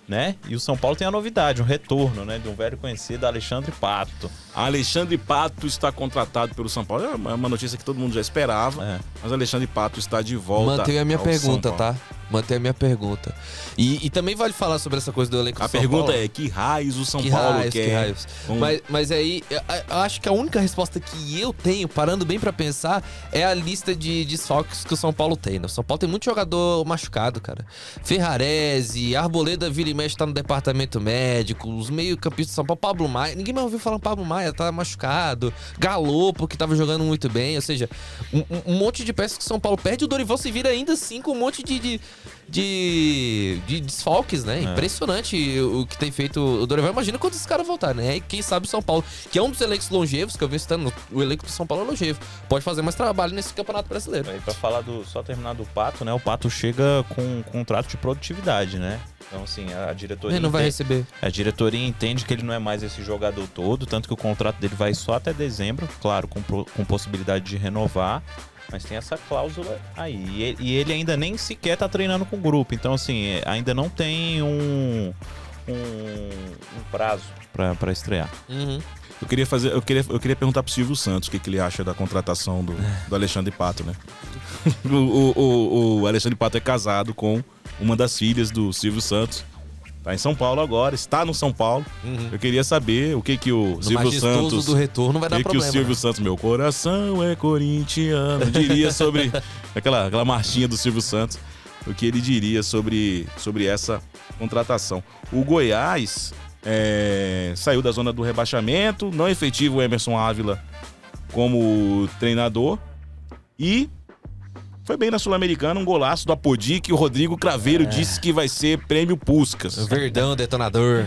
né? E o São Paulo tem a novidade, um retorno, né, de um velho conhecido, Alexandre Pato. Alexandre Pato está contratado pelo São Paulo. É uma notícia que todo mundo já esperava, mas Alexandre Pato está de volta. Manteve a minha ao pergunta, São Paulo. tá? Manteve a minha pergunta. E também vale falar sobre essa coisa do elenco do A São pergunta Paulo. é: que raios o São Que Paulo raios, quer? que raios. com- Mas aí, eu acho que a única resposta que eu tenho, parando bem pra pensar, é a lista de desfalques que o São Paulo tem, né? O São Paulo tem muito jogador machucado, cara. Ferrarese, Arboleda vira e mexe tá no departamento médico, os meio-campistas do São Paulo, Pablo Maia, ninguém mais ouviu falar Pablo Maia, tá machucado, Galopo, que tava jogando muito bem, ou seja, um monte de peças que o São Paulo perde, o Dorival se vira ainda assim com um monte de desfalques, né? Impressionante o que tem feito o Dorival. Imagina quando esses caras voltarem, né? E quem sabe o São Paulo, que é um dos elencos longevos, que eu venho citando, o elenco do São Paulo é longevo, pode fazer mais trabalho nesse Campeonato Brasileiro. Aí pra falar só terminar do Pato, né? O Pato chega com um contrato de produtividade, né? Então, assim, a diretoria... Ele não vai receber. A diretoria entende que ele não é mais esse jogador todo, tanto que o contrato dele vai só até dezembro, claro, com possibilidade de renovar, mas tem essa cláusula aí. E ele ainda nem sequer tá treinando com o grupo, então, assim, ainda não tem um prazo pra estrear. Eu queria perguntar pro Silvio Santos o que ele acha da contratação do Alexandre Pato, né? O Alexandre Pato é casado com uma das filhas do Silvio Santos. Tá em São Paulo agora, está no São Paulo. Eu queria saber o que o No Silvio majestoso Santos... do retorno vai dar O que problema. o Silvio Santos, meu coração é corintiano, diria sobre aquela marchinha do Silvio Santos, o que ele diria sobre essa contratação. O Goiás saiu da zona do rebaixamento, não efetiva o Emerson Ávila como treinador e foi bem na Sul-Americana, um golaço do Apodi que o Rodrigo Craveiro disse que vai ser prêmio Puskas. Verdão, detonador.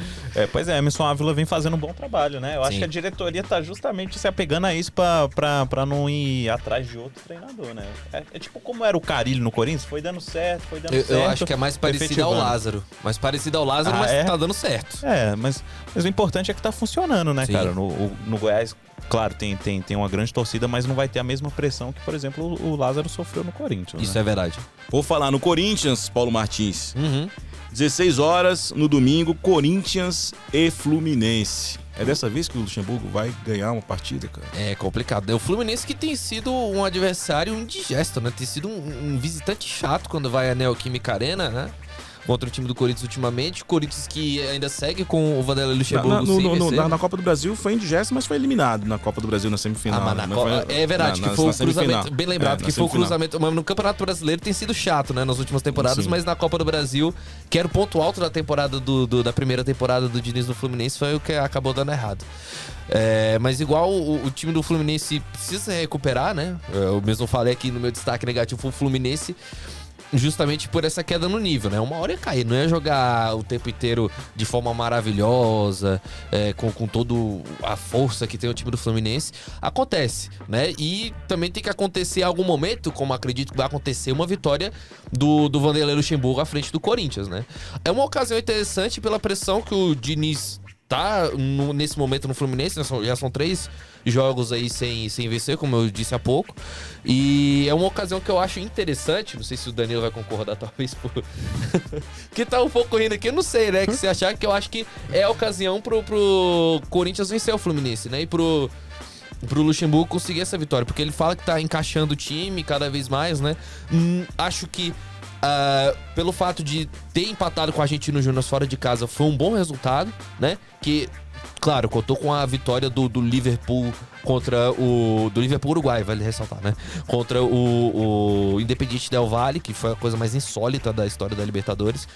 Pois é, Emerson Ávila vem fazendo um bom trabalho, né? Eu acho Sim. que a diretoria tá justamente se apegando a isso pra não ir atrás de outro treinador, né? É tipo como era o Carille no Corinthians, foi dando certo, Eu acho que é mais parecido ao efetivando. Lázaro. Mais parecido ao Lázaro, mas tá dando certo. Mas o importante é que tá funcionando, né, Sim. cara? No Goiás, claro, tem uma grande torcida, mas não vai ter a mesma pressão que, por exemplo, o Lázaro sofreu no Corinthians. Isso né? é verdade. Vou falar no Corinthians, Paulo Martins. Uhum. 16 horas no domingo, Corinthians e Fluminense. É dessa vez que o Luxemburgo vai ganhar uma partida, cara? É complicado. É o Fluminense que tem sido um adversário indigesto, né? Tem sido um visitante chato quando vai à Neoquímica Arena, né? contra o time do Corinthians ultimamente. O Corinthians que ainda segue com o Vanderlei Luxemburgo sem vencer. Na Copa do Brasil foi indigésto, mas foi eliminado na Copa do Brasil na semifinal. É verdade, que foi o cruzamento. Bem lembrado, que foi o cruzamento. Mas no Campeonato Brasileiro tem sido chato, né? Nas últimas temporadas, Sim. mas na Copa do Brasil, que era o ponto alto da temporada da primeira temporada do Diniz no Fluminense, foi o que acabou dando errado. Mas igual o time do Fluminense precisa se recuperar, né? Eu mesmo falei aqui no meu destaque negativo, foi o Fluminense justamente por essa queda no nível, né? Uma hora ia cair, não ia jogar o tempo inteiro de forma maravilhosa, com toda a força que tem o time do Fluminense. Acontece, né? E também tem que acontecer em algum momento, como acredito que vai acontecer, uma vitória do Vanderlei Luxemburgo à frente do Corinthians, né? É uma ocasião interessante pela pressão que o Diniz tá nesse momento no Fluminense, né? Já são 3 jogos aí sem vencer, como eu disse há pouco. E é uma ocasião que eu acho interessante, não sei se o Danilo vai concordar, talvez, que tá um pouco rindo aqui, eu não sei, né? Que você achar que eu acho que é a ocasião pro Corinthians vencer o Fluminense, né? E pro Luxemburgo conseguir essa vitória, porque ele fala que tá encaixando o time cada vez mais, né? Acho que pelo fato de ter empatado com o Argentino Júnior fora de casa, foi um bom resultado, né? Que, claro, contou com a vitória do Liverpool contra do Liverpool Uruguai, vale ressaltar, né? Contra o Independiente Del Valle, que foi a coisa mais insólita da história da Libertadores,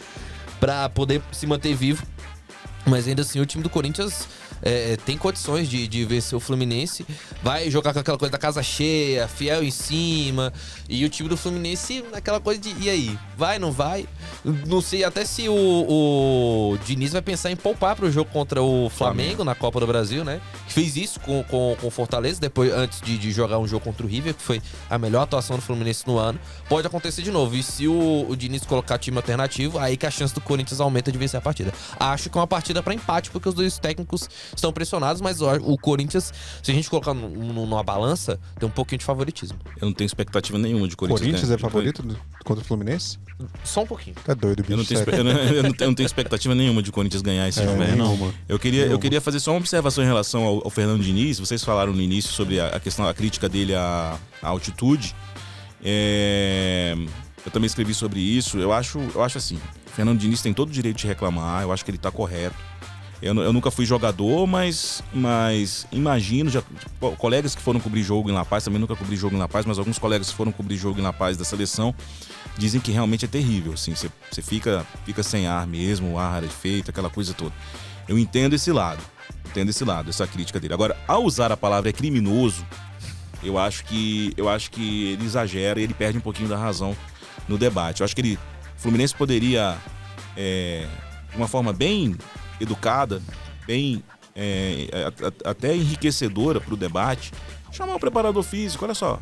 pra poder se manter vivo. Mas ainda assim, o time do Corinthians tem condições de vencer o Fluminense. Vai jogar com aquela coisa da casa cheia, fiel em cima. E o time do Fluminense, aquela coisa de, e aí? Vai, não vai? Não sei até se o Diniz vai pensar em poupar pro jogo contra o Flamengo na Copa do Brasil, né? Fez isso com o Fortaleza, depois, antes de jogar um jogo contra o River, que foi a melhor atuação do Fluminense no ano. Pode acontecer de novo. E se o Diniz colocar time alternativo, aí que a chance do Corinthians aumenta de vencer a partida. Acho que é uma partida para empate, porque os dois técnicos estão pressionados, mas o Corinthians, se a gente colocar numa balança, tem um pouquinho de favoritismo. Eu não tenho expectativa nenhuma de Corinthians. Corinthians é favorito contra o Fluminense? Só um pouquinho. Tá doido, bicho. Eu não tenho expectativa nenhuma de Corinthians ganhar esse jogo, não. Eu queria fazer só uma observação em relação ao Fernando Diniz. Vocês falaram no início sobre a crítica dele à altitude. Eu também escrevi sobre isso. Eu acho assim, o Fernando Diniz tem todo o direito de reclamar. Eu acho que ele tá correto. Eu nunca fui jogador, mas imagino, colegas que foram cobrir jogo em La Paz, também nunca cobri jogo em La Paz, mas alguns colegas que foram cobrir jogo em La Paz da seleção dizem que realmente é terrível, assim, você fica sem ar mesmo, o ar rarefeito, aquela coisa toda. Eu entendo esse lado, essa crítica dele. Agora, ao usar a palavra criminoso, eu acho que ele exagera e ele perde um pouquinho da razão no debate. Eu acho que o Fluminense poderia, de uma forma bem educada, bem até enriquecedora para o debate, chamar o preparador físico. Olha só,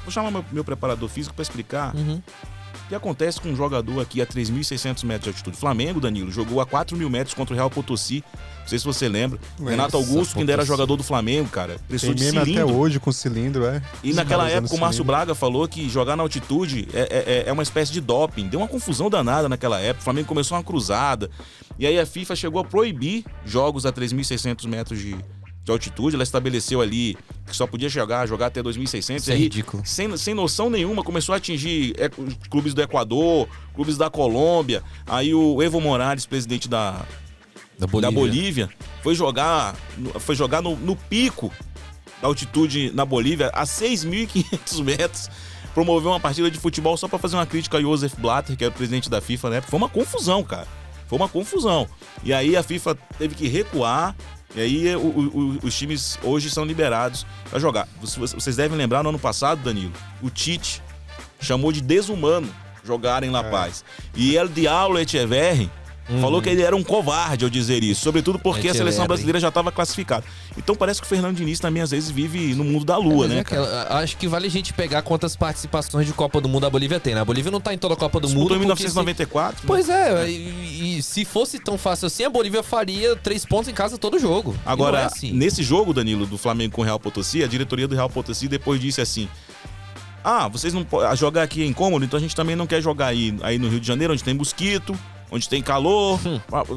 vou chamar meu preparador físico para explicar o que acontece com um jogador aqui a 3.600 metros de altitude. Flamengo, Danilo, jogou a 4.000 metros contra o Real Potosí. Não sei se você lembra. Renato Augusto, que ainda era jogador do Flamengo, cara. Precisou de cilindro. Até hoje com cilindro, E naquela época o Márcio Braga falou que jogar na altitude é uma espécie de doping. Deu uma confusão danada naquela época. O Flamengo começou uma cruzada. E aí a FIFA chegou a proibir jogos a 3.600 metros de altitude. Ela estabeleceu ali que só podia jogar até 2.600. Isso é ridículo. Sem noção nenhuma, começou a atingir clubes do Equador, clubes da Colômbia. Aí o Evo Morales, presidente da Bolívia, foi jogar no pico da altitude na Bolívia, a 6.500 metros. Promoveu uma partida de futebol só para fazer uma crítica a Joseph Blatter, que era o presidente da FIFA, né? Foi uma confusão, cara. Foi uma confusão. E aí a FIFA teve que recuar. E aí os times hoje são liberados para jogar. Vocês devem lembrar, no ano passado, Danilo, o Tite chamou de desumano jogar em La Paz. E El Diablo Echeverri falou que ele era um covarde ao dizer isso, sobretudo porque a seleção brasileira já estava classificada. Então parece que o Fernando Diniz também às vezes vive no mundo da lua, né, cara? Acho que vale a gente pegar quantas participações de Copa do Mundo a Bolívia tem, né? A Bolívia não tá em toda a Copa do Mundo. Em 1994. Pois é, e se fosse tão fácil assim, a Bolívia faria 3 pontos em casa todo jogo. Agora, nesse jogo, Danilo, do Flamengo com o Real Potosí, a diretoria do Real Potosí depois disse assim: vocês não podem jogar aqui é incômodo, então a gente também não quer jogar aí no Rio de Janeiro, onde tem mosquito, onde tem calor.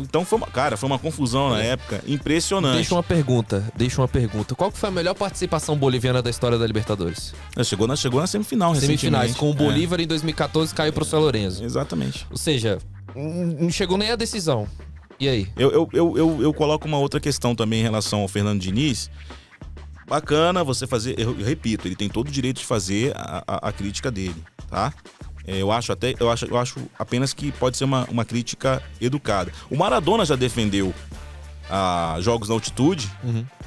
Então foi uma confusão na época impressionante. Deixa uma pergunta. Qual que foi a melhor participação boliviana da história da Libertadores? Chegou na semifinal recentemente. Semifinais, com o Bolívar em 2014 caiu pro São Lourenço. Exatamente. Ou seja, não chegou nem a decisão. E aí? Eu coloco uma outra questão também em relação ao Fernando Diniz. Bacana você fazer, eu repito, ele tem todo o direito de fazer a crítica dele, tá? Eu acho apenas que pode ser uma crítica educada. O Maradona já defendeu jogos na altitude.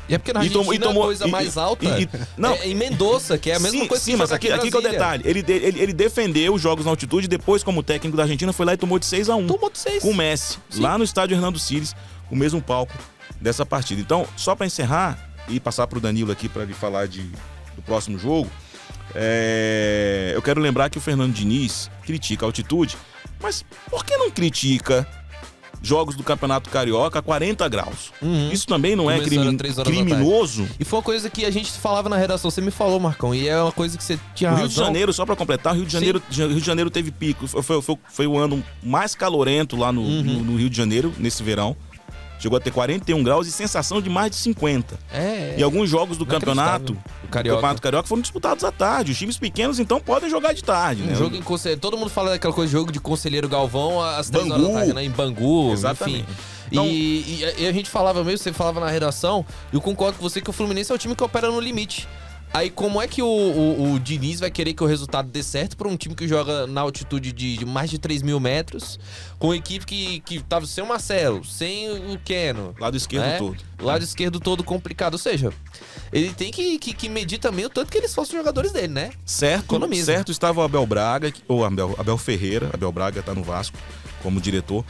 E é porque na Argentina a coisa mais alta é em Mendoza, que é a mesma coisa que mas aqui que é o detalhe. Ele defendeu os jogos na altitude, depois, como técnico da Argentina, foi lá e tomou de 6-1. Tomou de 6. Com o Messi, lá no estádio Hernando Siles, o mesmo palco dessa partida. Então, só para encerrar e passar pro Danilo aqui para ele falar do próximo jogo, eu quero lembrar que o Fernando Diniz critica a altitude, mas por que não critica jogos do Campeonato Carioca a 40 graus? Isso também não é criminoso? E foi uma coisa que a gente falava na redação, você me falou, Marcão, e é uma coisa que você tinha razão. O Rio de Janeiro, só pra completar, o Rio de Janeiro teve pico, foi o ano mais calorento lá no Rio de Janeiro, nesse verão. Chegou a ter 41 graus e sensação de mais de 50. E alguns jogos do Campeonato Carioca foram disputados à tarde. Os times pequenos, então, podem jogar de tarde, né? Jogo em conselheiro. Todo mundo fala daquela coisa de jogo de Conselheiro Galvão às 3 horas da tarde, né? Em Bangu, exatamente. Enfim. Então, e a gente falava mesmo, você falava na redação, e eu concordo com você que o Fluminense é o time que opera no limite. Aí como é que o Diniz vai querer que o resultado dê certo para um time que joga na altitude de mais de 3 mil metros, com uma equipe que tava sem o Marcelo, sem o Keno. Lado esquerdo todo. Lado esquerdo todo complicado. Ou seja, ele tem que medir também o tanto que eles fossem jogadores dele, né? Certo estava o Abel Braga, ou Abel Ferreira. Abel Braga tá no Vasco como diretor.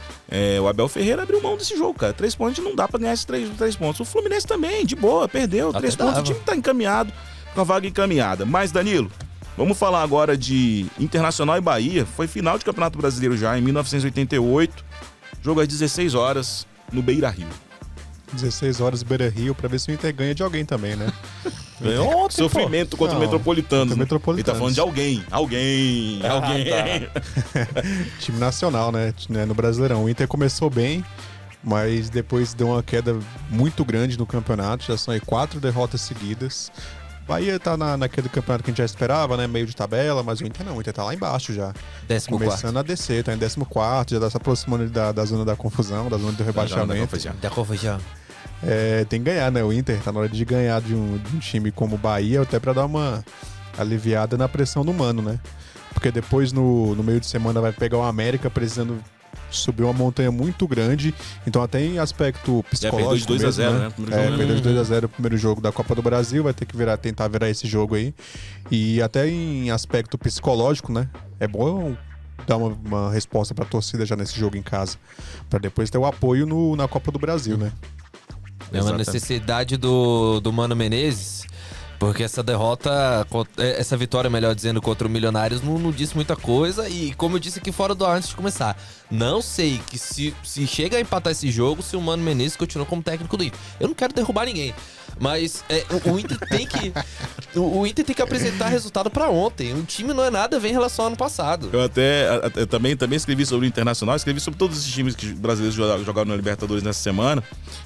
O Abel Ferreira abriu mão desse jogo, cara. 3 pontos não dá pra ganhar esses 3 pontos. O Fluminense também, de boa, perdeu. 3 pontos, o time tá encaminhado, com a vaga encaminhada. Mas, Danilo, vamos falar agora de Internacional e Bahia. Foi final de Campeonato Brasileiro já, em 1988. Jogo às 16 horas, no Beira-Rio. 16 horas Beira-Rio, pra ver se o Inter ganha de alguém também, né? Sofrimento contra o Metropolitano. Ele tá falando de alguém. Time nacional, né? No Brasileirão. O Inter começou bem, mas depois deu uma queda muito grande no campeonato. Já são aí 4 derrotas seguidas. Bahia tá naquele campeonato que a gente já esperava, né? Meio de tabela, mas o Inter não. O Inter tá lá embaixo já. 14º. Começando a descer, tá em 14º, já tá se aproximando da zona da confusão, da zona do rebaixamento. Tem que ganhar, né? O Inter tá na hora de ganhar de um time como o Bahia, até pra dar uma aliviada na pressão do Mano, né? Porque depois, no meio de semana, vai pegar o América precisando subir uma montanha muito grande. Então, até em aspecto psicológico. Perdeu de 2-0, né? Perdeu de 2-0 o primeiro jogo da Copa do Brasil. Vai ter que tentar virar esse jogo aí. E até em aspecto psicológico, né? É bom dar uma resposta pra torcida já nesse jogo em casa. Pra depois ter o apoio na Copa do Brasil, né? É uma necessidade do Mano Menezes, porque essa vitória, melhor dizendo, contra o Milionários não disse muita coisa. E como eu disse aqui fora do ar antes de começar, não sei que se chega a empatar esse jogo, se o Mano Menezes continua como técnico do Inter. Eu não quero derrubar ninguém, mas o Inter tem que apresentar resultado pra ontem. O time não é nada a ver em relação ao ano passado. Eu também escrevi sobre o Internacional, escrevi sobre todos esses times brasileiros que jogaram na Libertadores nessa semana.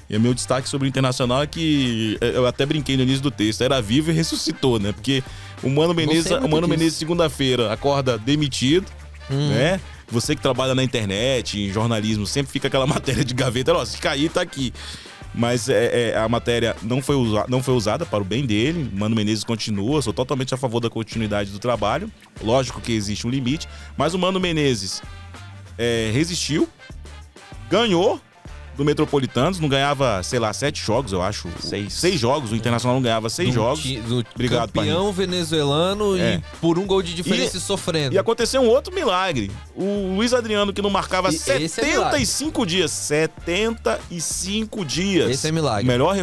E o meu destaque sobre o Internacional é que eu até brinquei no início do texto, era vivo e ressuscitou, né? Porque o Mano Menezes segunda-feira acorda demitido, né? Você que trabalha na internet, em jornalismo, sempre fica aquela matéria de gaveta, se cair, tá aqui. Mas a matéria não foi usada para o bem dele. Mano Menezes continua, sou totalmente a favor da continuidade do trabalho. Lógico que existe um limite, mas o Mano Menezes resistiu, ganhou do Metropolitanos, não ganhava, 7 jogos, eu acho. 6 jogos, o Internacional não ganhava 6 jogos. Obrigado, campeão venezuelano e por um gol de diferença sofrendo. E aconteceu um outro milagre. O Luiz Adriano, que não marcava 75 dias. 75 dias. Esse é milagre. Maior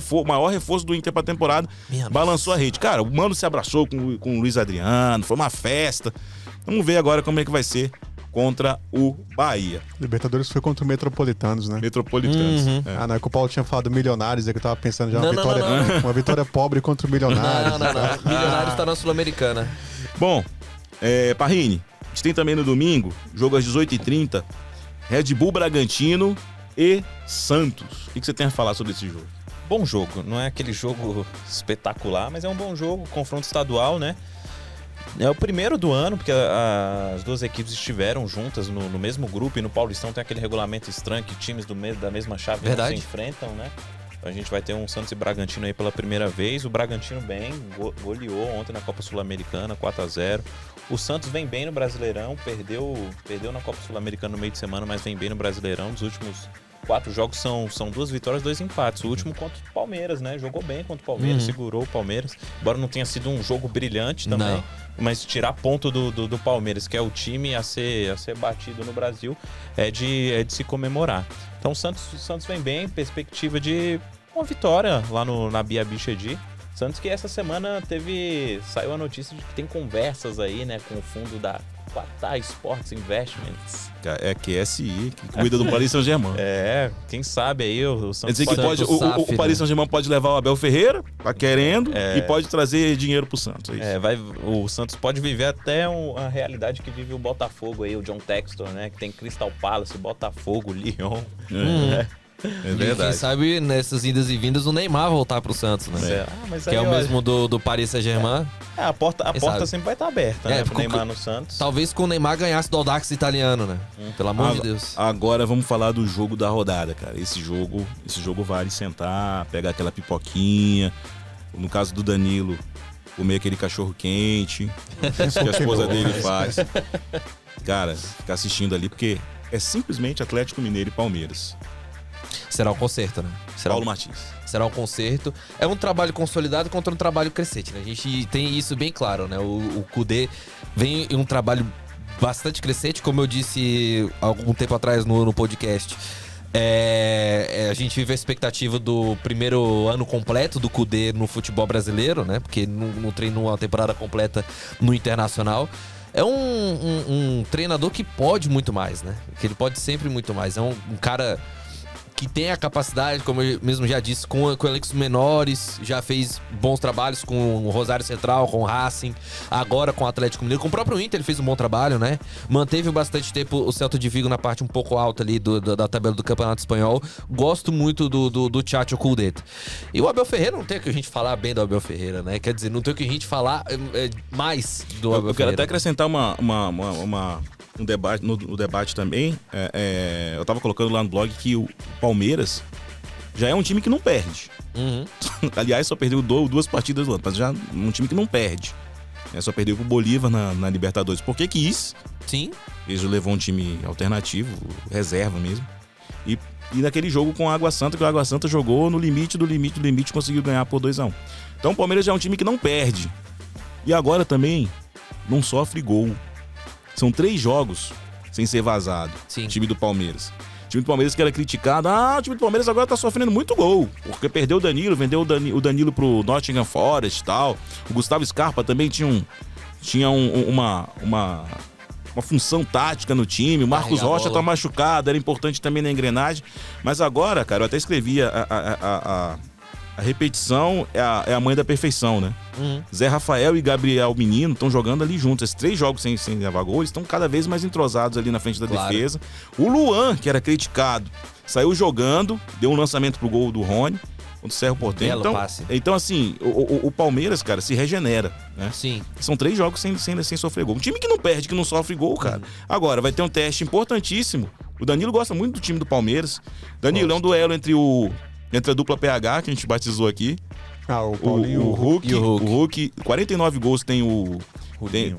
reforço do Inter pra temporada. Balançou a rede. Cara, o Mano se abraçou com o Luiz Adriano, foi uma festa. Vamos ver agora como é que vai ser contra o Bahia. Libertadores foi contra o Metropolitanos, né? Metropolitanos. Não é que o Paulo tinha falado Milionários, é que eu tava pensando já uma vitória pobre contra o Milionários. Não. Milionários tá na Sul-Americana. Bom, Parrini, a gente tem também no domingo, jogo às 18h30, Red Bull Bragantino e Santos. O que você tem a falar sobre esse jogo? Bom jogo, não é aquele jogo espetacular, mas é um bom jogo, confronto estadual, né? É o primeiro do ano, porque as duas equipes estiveram juntas no mesmo grupo, e no Paulistão tem aquele regulamento estranho que times da mesma chave não se enfrentam, né? A gente vai ter um Santos e Bragantino aí pela primeira vez. O Bragantino bem, goleou ontem na Copa Sul-Americana, 4-0. O Santos vem bem no Brasileirão, perdeu na Copa Sul-Americana no meio de semana, mas vem bem no Brasileirão. Dos últimos 4 jogos são 2 vitórias, 2 empates. O último contra o Palmeiras, né? Jogou bem contra o Palmeiras, segurou o Palmeiras. Embora não tenha sido um jogo brilhante também, mas tirar ponto do Palmeiras, que é o time a ser batido no Brasil, é de se comemorar. Então o Santos vem bem, perspectiva de uma vitória lá na Bia Bichedi. Santos que essa semana saiu a notícia de que tem conversas aí, né, com o fundo da Qatar Sports Investments. É QSI, que cuida do Paris Saint-Germain. Quem sabe aí o Santos Quer dizer que o Paris Saint-Germain pode levar o Abel Ferreira, tá querendo, e pode trazer dinheiro pro Santos. É isso. O Santos pode viver até a realidade que vive o Botafogo aí, o John Textor, né, que tem Crystal Palace, Botafogo, Lyon. É verdade. E quem sabe nessas idas e vindas o Neymar voltar pro Santos, né? Mas que aí, é o mesmo do Paris Saint-Germain. A porta sempre vai estar aberta, né? Pro Neymar no Santos. Talvez com o Neymar ganhasse do Audax italiano, né? Pelo amor de Deus. Agora vamos falar do jogo da rodada, cara. Esse jogo vale sentar, pegar aquela pipoquinha. No caso do Danilo, comer aquele cachorro quente que a esposa dele faz. Cara, ficar assistindo ali, porque é simplesmente Atlético Mineiro e Palmeiras. Será o concerto, né? Paulo Martins. Será um concerto. É um trabalho consolidado contra um trabalho crescente, né? A gente tem isso bem claro, né? O Kudê vem em um trabalho bastante crescente, como eu disse algum tempo atrás no podcast. A gente vive a expectativa do primeiro ano completo do Kudê no futebol brasileiro, né? Porque não treinou uma temporada completa no Internacional. É um treinador que pode muito mais, né? Que ele pode sempre muito mais. É um cara que tem a capacidade, como eu mesmo já disse, com elencos menores, já fez bons trabalhos com o Rosário Central, com o Racing, agora com o Atlético Mineiro, com o próprio Inter ele fez um bom trabalho, né? Manteve bastante tempo o Celta de Vigo na parte um pouco alta ali da tabela do Campeonato Espanhol. Gosto muito do Tchatcho Coudet. E o Abel Ferreira, não tem o que a gente falar bem do Abel Ferreira, né? Quer dizer, não tem o que a gente falar mais do Abel Ferreira. Eu quero até acrescentar um debate, no debate também, eu tava colocando lá no blog que o Palmeiras já é um time que não perde. Aliás, só perdeu 2 partidas no ano, mas já é um time que não perde. Só perdeu pro Bolívar na Libertadores. Porque quis. Sim. Ele levou um time alternativo, reserva mesmo. E naquele jogo com a Água Santa, que o Água Santa jogou no limite do limite, conseguiu ganhar por 2-1. Então o Palmeiras já é um time que não perde. E agora também não sofre gol. São 3 jogos sem ser vazado. Sim. Time do Palmeiras. O time do Palmeiras que era criticado. O time do Palmeiras agora tá sofrendo muito gol. Porque perdeu o Danilo, vendeu o Danilo pro Nottingham Forest e tal. O Gustavo Scarpa também tinha uma função tática no time. O Marcos Rocha tá machucado, era importante também na engrenagem. Mas agora, cara, eu até escrevi a repetição é a mãe da perfeição, né? Zé Rafael e Gabriel Menino estão jogando ali juntos. Esses 3 jogos sem levar gol, eles estão cada vez mais entrosados ali na frente da defesa. O Luan, que era criticado, saiu jogando, deu um lançamento pro gol do Rony, contra o Cerro Porteño. Então, assim, o Palmeiras, cara, se regenera, né? Sim. São 3 jogos sem sofrer gol. Um time que não perde, que não sofre gol, cara. Agora, vai ter um teste importantíssimo. O Danilo gosta muito do time do Palmeiras. Danilo, é um duelo entre a dupla PH, que a gente batizou aqui. O Paulinho o Hulk. E o Hulk. 49 gols tem o... Rulinho.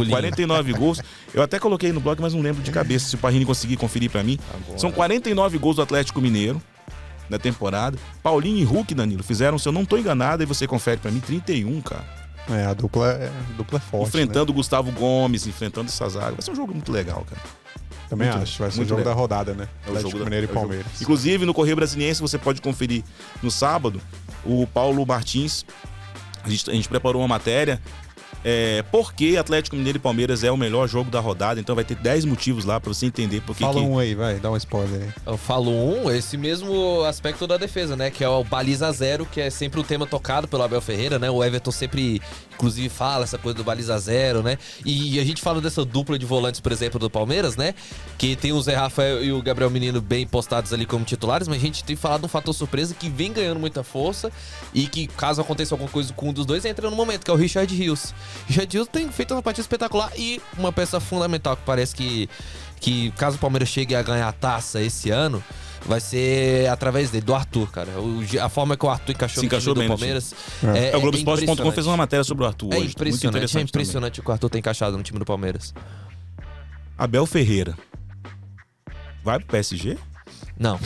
49 gols. Eu até coloquei no blog, mas não lembro de cabeça. Se o Parrini conseguir conferir pra mim. Agora. São 49 gols do Atlético Mineiro na temporada. Paulinho e Hulk, Danilo, fizeram, se eu não tô enganado, aí você confere pra mim, 31, cara. A dupla é forte, enfrentando o Gustavo Gomes, enfrentando essa zaga. Vai ser um jogo muito legal, cara. Também acho. Vai ser o jogo da rodada, né? É o jogo Mineiro e Palmeiras. Inclusive, no Correio Brasiliense, você pode conferir no sábado, o Paulo Martins, a gente preparou uma matéria, por que Atlético Mineiro e Palmeiras é o melhor jogo da rodada. Então vai ter 10 motivos lá pra você entender por que... Fala um aí, vai, dá um spoiler aí. Eu falo esse mesmo aspecto da defesa, né? Que é o baliza zero, que é sempre o tema tocado pelo Abel Ferreira, né? O Everton sempre, inclusive, fala essa coisa do baliza zero, né? E a gente fala dessa dupla de volantes, por exemplo, do Palmeiras, né? Que tem o Zé Rafael e o Gabriel Menino bem postados ali como titulares, mas a gente tem falado de um fator surpresa que vem ganhando muita força e que, caso aconteça alguma coisa com um dos dois, entra no momento, que é o Richard Rios. Jadilson tem feito uma partida espetacular e uma peça fundamental que parece que caso o Palmeiras chegue a ganhar a taça esse ano, vai ser através dele, do Arthur, cara. A forma que o Arthur encaixou no time do Palmeiras O Globoesporte.com fez uma matéria sobre o Arthur É hoje. impressionante, impressionante o que o Arthur tem encaixado no time do Palmeiras. Abel Ferreira. Vai pro PSG? Não.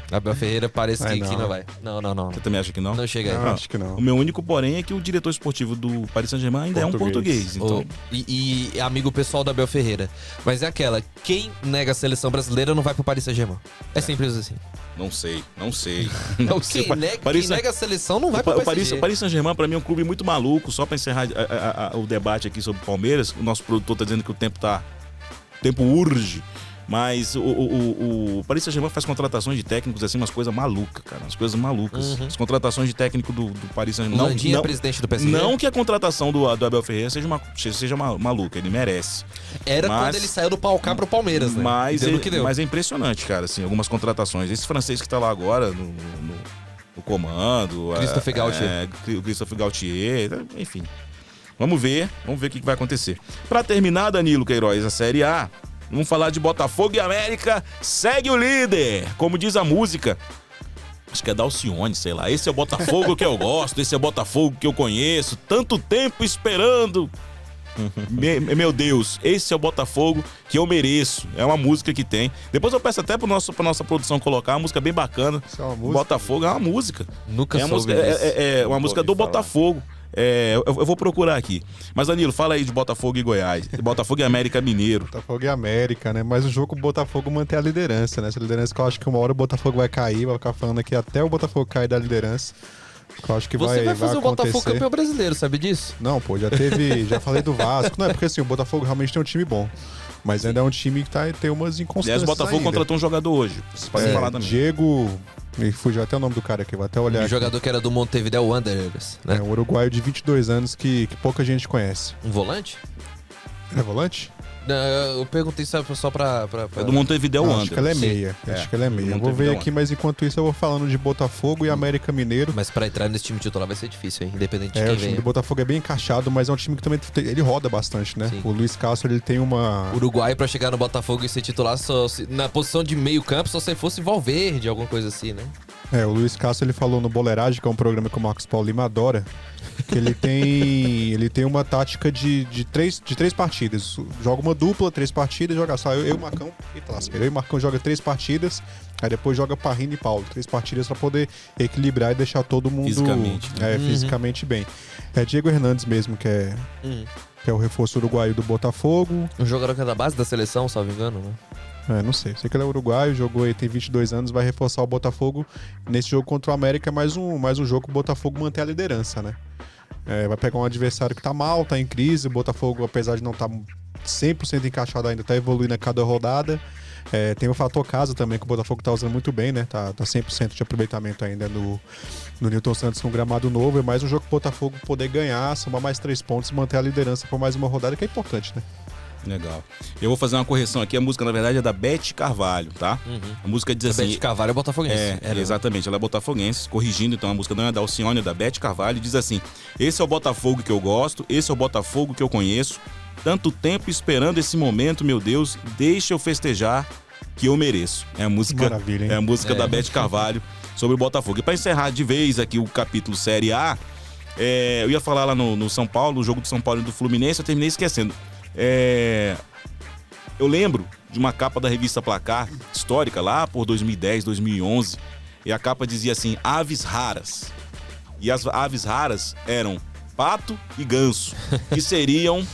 Abel Ferreira parece Vai que não. não vai. Não. Você também acha que não? Não chega aí. Não, acho que não. O meu único porém é que o diretor esportivo do Paris Saint-Germain ainda é um português. Então, E amigo pessoal da Abel Ferreira. Mas é aquela, quem nega a seleção brasileira não vai pro Paris Saint-Germain. É simples assim. não sei. Não sei. Quem nega a seleção não vai pro O PSG. Paris Saint-Germain, pra mim, é um clube muito maluco. Só pra encerrar o debate aqui sobre o Palmeiras, o nosso produtor tá dizendo que o tempo urge. Mas o Paris Saint-Germain faz contratações de técnicos assim, umas coisas malucas, cara. Umas coisas malucas. As contratações de técnico do Paris Saint-Germain. Landim é presidente do PSG? Não que a contratação do Abel Ferreira seja maluca, ele merece. Era Mas- quando ele saiu do Palcar pro Palmeiras, né? Mas, Deu no que deu. mas é impressionante, cara, assim, algumas contratações. Esse francês que tá lá agora no comando. Christophe Galtier. O Christophe Galtier, enfim. Vamos ver o que vai acontecer. Pra terminar, Danilo Queiroz, a Série A, vamos falar de Botafogo e América. Segue o líder, como diz a música. Acho que é da Alcione, sei lá. Esse é o Botafogo que eu gosto, esse é o Botafogo que eu conheço. Tanto tempo esperando. Meu Deus, esse é o Botafogo que eu mereço. É uma música que tem. Depois eu peço até pra nossa produção colocar uma música bem bacana. Isso é uma música? Botafogo é uma música. Nunca É uma soube música, disso. é uma música ouvi do falar. Botafogo. Eu vou procurar aqui. Mas, Danilo, fala aí de Botafogo e Goiás. Botafogo e América Mineiro. Botafogo e América, né? Mas o jogo o Botafogo mantém a liderança, né? Essa liderança que eu acho que uma hora o Botafogo vai cair, vai ficar falando aqui até o Botafogo cair da liderança. Que eu acho que Você vai fazer o acontecer. Botafogo campeão brasileiro, sabe disso? Não, pô, já teve. Já falei do Vasco. Não, é porque assim, o Botafogo realmente tem um time bom. Mas ainda é um time que tem umas Aliás, inconstâncias. o Botafogo ainda. contratou um jogador hoje. Vocês podem falar também. Diego. Me fugiu até o nome do cara aqui, vou até olhar. O aqui. jogador que era do Montevideo Wanderers, né? É um uruguaio de 22 anos que pouca gente conhece. Um volante? É volante? Não, eu perguntei só pra... É do Montevideo Não, Wanderers. acho que ela é Sim. meia. Acho que ela é meia. Eu vou Montevideo ver aqui, mas enquanto isso eu vou falando de Botafogo e América Mineiro. Mas pra entrar nesse time titular vai ser difícil, hein? Independente de É, quem o time venha. do Botafogo é bem encaixado, mas é um time que também ele roda bastante, né? Sim. O Luiz Castro, ele tem uma... Uruguai pra chegar no Botafogo e ser titular na posição de meio campo, só se fosse Valverde, alguma coisa assim, né? É, o Luiz Castro, ele falou no Boleiragem, que é um programa que o Marcos Paulo Lima adora, que ele tem uma tática de três partidas. Joga uma dupla, 3 partidas, joga só eu e o Marcão, eu e o Marcão joga 3 partidas, aí depois joga Parrino e Paulo, 3 partidas pra poder equilibrar e deixar todo mundo Fisicamente, fisicamente bem. É Diego Hernandes mesmo, que é o reforço uruguaio do Botafogo. Um jogador que é da base da seleção, salvo engano, né? Não sei que ele é uruguaio, jogou aí, tem 22 anos, vai reforçar o Botafogo nesse jogo contra o América, é mais um jogo que o Botafogo mantém a liderança, né? Vai pegar um adversário que tá mal, tá em crise, o Botafogo, apesar de não estar 100% encaixado ainda, tá evoluindo a cada rodada. Tem o fator casa também, que o Botafogo tá usando muito bem, né? Tá 100% de aproveitamento ainda no Newton Santos com gramado novo, é mais um jogo pro Botafogo poder ganhar, somar mais 3 pontos e manter a liderança por mais uma rodada, que é importante, né? Legal. Eu vou fazer uma correção aqui. A música, na verdade, é da Beth Carvalho, tá? A música diz assim... Bete Carvalho é botafoguense. Exatamente. Ela é botafoguense, corrigindo. Então, a música não é da Alcione, é da Beth Carvalho. Diz assim, esse é o Botafogo que eu gosto, esse é o Botafogo que eu conheço. Tanto tempo esperando esse momento, meu Deus, deixa eu festejar que eu mereço. É a música, Maravilha, hein? é a música da Beth Carvalho sobre o Botafogo. E para encerrar de vez aqui o capítulo Série A, eu ia falar lá no São Paulo, o jogo do São Paulo e do Fluminense, eu terminei esquecendo. Eu lembro de uma capa da revista Placar, histórica, lá por 2010, 2011, e a capa dizia assim, aves raras. E as aves raras eram pato e ganso, que seriam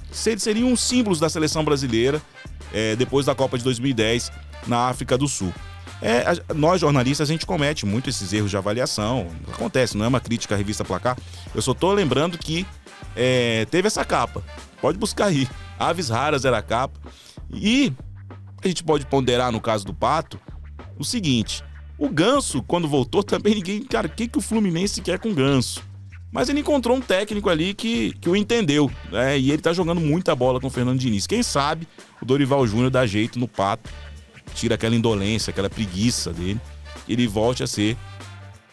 seriam os símbolos da seleção brasileira depois da Copa de 2010 na África do Sul. Nós, jornalistas, a gente comete muito esses erros de avaliação. Acontece, não é uma crítica à revista Placar. Eu só tô lembrando que teve essa capa. Pode buscar aí. Aves raras era a capa. E a gente pode ponderar, no caso do pato, o seguinte. O ganso, quando voltou, também ninguém... Cara, o que o Fluminense quer com o ganso? Mas ele encontrou um técnico ali que o entendeu, né? E ele tá jogando muita bola com o Fernando Diniz. Quem sabe o Dorival Júnior dá jeito no pato, tira aquela indolência, aquela preguiça dele, e ele volte a ser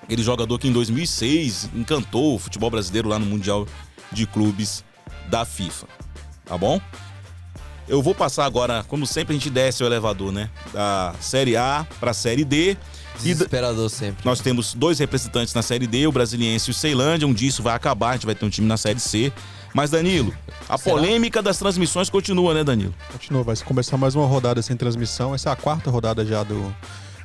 Aquele jogador que em 2006 encantou o futebol brasileiro lá no Mundial de Clubes da FIFA. Tá bom? Eu vou passar agora, como sempre a gente desce o elevador, né? Da Série A pra Série D. Desesperador sempre. Nós temos 2 representantes na Série D, o Brasiliense e o Ceilândia. Um dia isso vai acabar, a gente vai ter um time na Série C. Mas, Danilo, a polêmica das transmissões continua, né, Danilo? Continua, vai começar mais uma rodada sem transmissão. Essa é a 4ª rodada já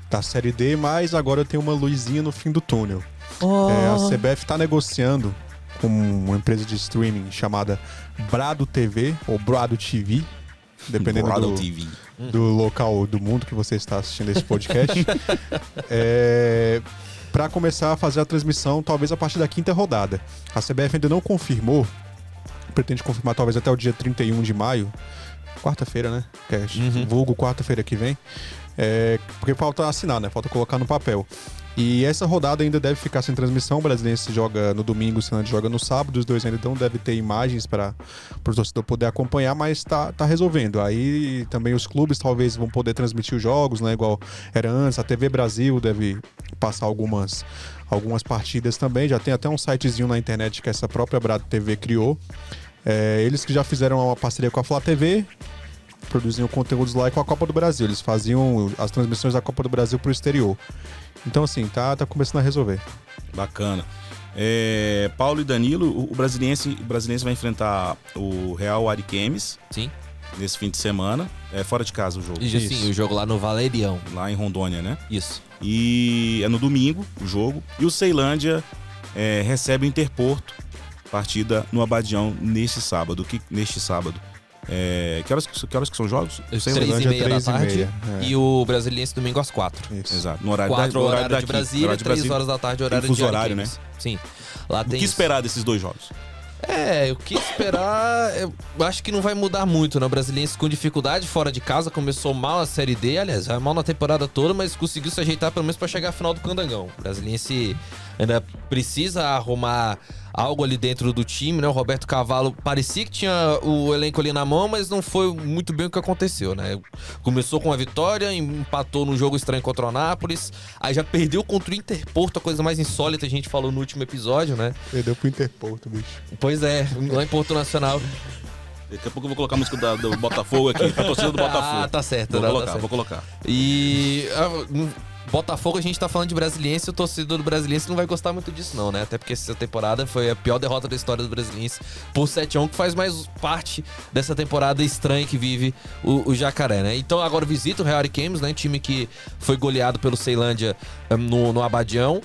da Série D, mas agora tem uma luzinha no fim do túnel. A CBF está negociando com uma empresa de streaming chamada Brado TV, ou Brado TV, dependendo do local do mundo que você está assistindo esse podcast, para começar a fazer a transmissão, talvez a partir da 5ª rodada. A CBF ainda não confirmou, pretende confirmar talvez até o dia 31 de maio, quarta-feira, né? Que é vulgo quarta-feira que vem. Porque falta assinar, né? Falta colocar no papel. E essa rodada ainda deve ficar sem transmissão. O Brasiliense joga no domingo, o Ceilândia joga no sábado. Os dois ainda não devem ter imagens para o torcedor poder acompanhar, mas tá resolvendo. Aí também os clubes talvez vão poder transmitir os jogos, né? Igual era antes. A TV Brasil deve passar algumas partidas também. Já tem até um sitezinho na internet que essa própria Brado TV criou. Eles que já fizeram uma parceria com a Flá TV, produziam conteúdos lá e com a Copa do Brasil. Eles faziam as transmissões da Copa do Brasil pro exterior. Então, assim, tá começando a resolver. Bacana. Paulo e Danilo, o Brasiliense vai enfrentar o Real Ariquemes. Sim. Nesse fim de semana. É fora de casa o jogo. Sim, o jogo lá no Valerião. Lá em Rondônia, né? Isso. E é no domingo o jogo. E o Ceilândia recebe o Interporto. Partida no Abadião neste sábado. Que horas que são os jogos? 3h30 da tarde. E o Brasiliense domingo às 4. Isso. Exato. No horário 4 horário daqui, de Brasília, 3 horas da tarde, horário de fuso horário, né? Sim. Lá O tem que esperar desses 2 jogos? o que esperar, eu acho que não vai mudar muito, né? O Brasiliense com dificuldade fora de casa, começou mal a Série D, aliás, vai mal na temporada toda, mas conseguiu se ajeitar pelo menos pra chegar à final do Candangão. O Brasiliense ainda precisa arrumar algo ali dentro do time, né? O Roberto Cavalo parecia que tinha o elenco ali na mão, mas não foi muito bem o que aconteceu, né? Começou com a vitória, empatou no jogo estranho contra o Anápolis, aí já perdeu contra o Interporto, a coisa mais insólita, a gente falou no último episódio, né? Perdeu pro Interporto, bicho. Pois é, lá em Porto Nacional. Daqui a pouco eu vou colocar a música do Botafogo aqui, pra torcida do Botafogo. Ah, tá certo. Vou colocar. E Botafogo, a gente tá falando de Brasiliense, o torcedor do Brasiliense não vai gostar muito disso não, né? Até porque essa temporada foi a pior derrota da história do Brasiliense por 7-1, que faz mais parte dessa temporada estranha que vive o Jacaré, né? Então agora visita o Real Ariquemes, né? Time que foi goleado pelo Ceilândia no Abadião.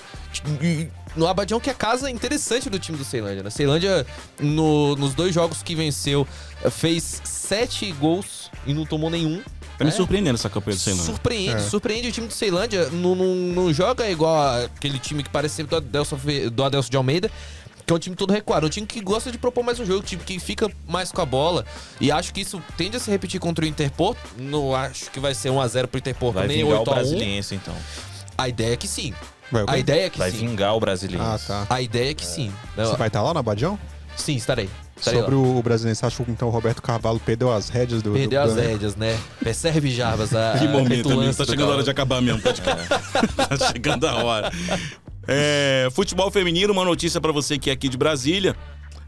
No Abadião, que é a casa interessante do time do Ceilândia, né? Ceilândia, nos 2 jogos que venceu, fez 7 gols e não tomou nenhum. Tá me surpreendendo essa campanha do Ceilândia. Surpreende o time do Ceilândia. Não joga igual aquele time que parece ser do Adelso de Almeida, que é um time todo recuado. É um time que gosta de propor mais um jogo, um time que fica mais com a bola. E acho que isso tende a se repetir contra o Interporto. Não acho que vai ser 1-0 pro Interporto, vai nem 8-1. Vai vingar o Brasiliense, então. A ideia é que sim. A ideia é que vai vingar o Brasiliense. Tá. A ideia é que sim. Você vai estar lá no Abadião? Sim, estarei. Sobre o Brasiliense, acho que então o Roberto Carvalho perdeu as rédeas do... Perdeu as rédeas, né? Percebe, Jarbas, que momento, amigo. Tá chegando a hora de acabar mesmo. Tá chegando a hora. Futebol feminino, uma notícia pra você que é aqui de Brasília.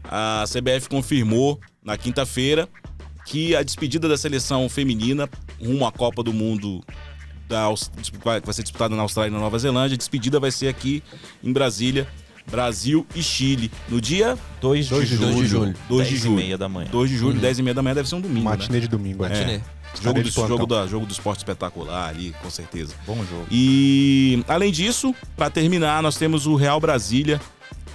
A CBF confirmou na quinta-feira que a despedida da seleção feminina rumo à Copa do Mundo que vai ser disputada na Austrália e na Nova Zelândia. A despedida vai ser aqui em Brasília, Brasil e Chile, no dia 2 de julho. 10h30 da manhã. 2 de julho, 10h30 da manhã, deve ser um domingo, Matinê de domingo, Matinê. Jogo do esporte espetacular ali, com certeza. Bom jogo. E, além disso, pra terminar, nós temos o Real Brasília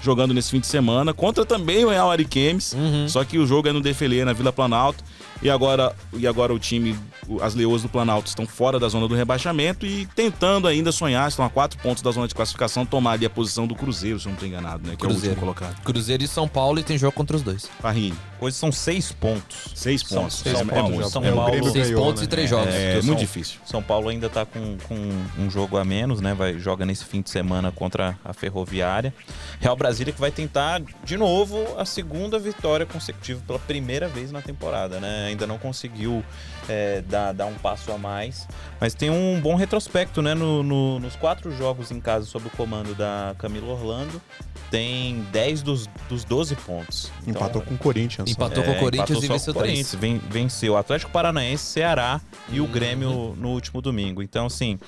jogando nesse fim de semana, contra também o Real Ariquemes, só que o jogo é no Defelê, na Vila Planalto. E agora o time, as Leoas do Planalto, estão fora da zona do rebaixamento e tentando ainda sonhar, estão a 4 pontos da zona de classificação, tomar ali a posição do Cruzeiro, se eu não estou enganado, né? Que é o último colocado. Cruzeiro e São Paulo, e tem jogo contra os dois. Parrinho. Hoje são 6 pontos. 6 pontos. São pontos Paulo, já. São É, o Paulo, Grêmio 6 ganhou, pontos né? e 3 jogos. É porque muito São- difícil. São Paulo ainda tá com um jogo a menos, né? Joga nesse fim de semana contra a Ferroviária. Real Brasília que vai tentar de novo a segunda vitória consecutiva pela primeira vez na temporada, né? Ainda não conseguiu dar um passo a mais, mas tem um bom retrospecto, né? Nos 4 jogos em casa sob o comando da Camila Orlando, tem 10 dos 12 pontos. Então, Empatou com o Corinthians. só. Empatou com o Corinthians empatou e só venceu com o Corinthians. Venceu o Atlético Paranaense, Ceará e o Grêmio no último domingo. Então, assim,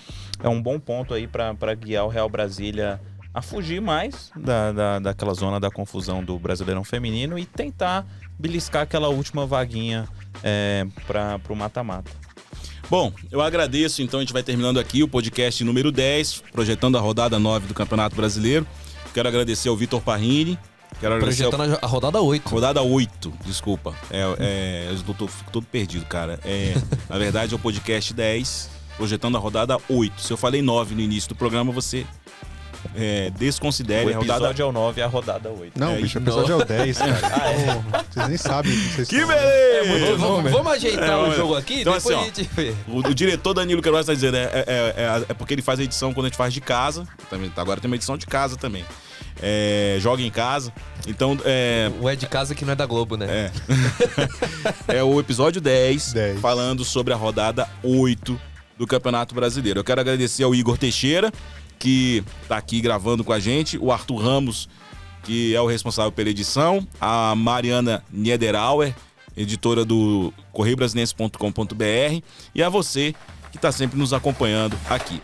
é um bom ponto aí para guiar o Real Brasília a fugir mais daquela zona da confusão do Brasileirão Feminino e tentar beliscar aquela última vaguinha para o mata-mata. Bom, eu agradeço, então a gente vai terminando aqui o podcast número 10, projetando a rodada 9 do Campeonato Brasileiro. Quero agradecer ao Vitor Parrini. Quero agradecer Projetando a rodada 8. Rodada 8, desculpa. Eu fico todo perdido, cara. Na verdade, é o podcast 10, projetando a rodada 8. Se eu falei 9 no início do programa, você desconsidere O a rodada. episódio é o 9 e a rodada 8. Não, bicho, o episódio é o 10, cara. Pô, vocês nem sabem o que vocês Que falam. beleza! Vamos ajeitar o jogo aqui, Então, depois assim, a gente vê. O diretor Danilo Queiroz tá dizendo, é porque ele faz a edição quando a gente faz de casa. Também, agora tem uma edição de casa também. Joga em casa. Então, O é de casa que não é da Globo, né? é o episódio 10, 10. falando sobre a rodada 8 do Campeonato Brasileiro. Eu quero agradecer ao Igor Teixeira, que tá aqui gravando com a gente, o Arthur Ramos, que é o responsável pela edição, a Mariana Niederauer, editora do correiobrasilense.com.br, e a você que está sempre nos acompanhando aqui.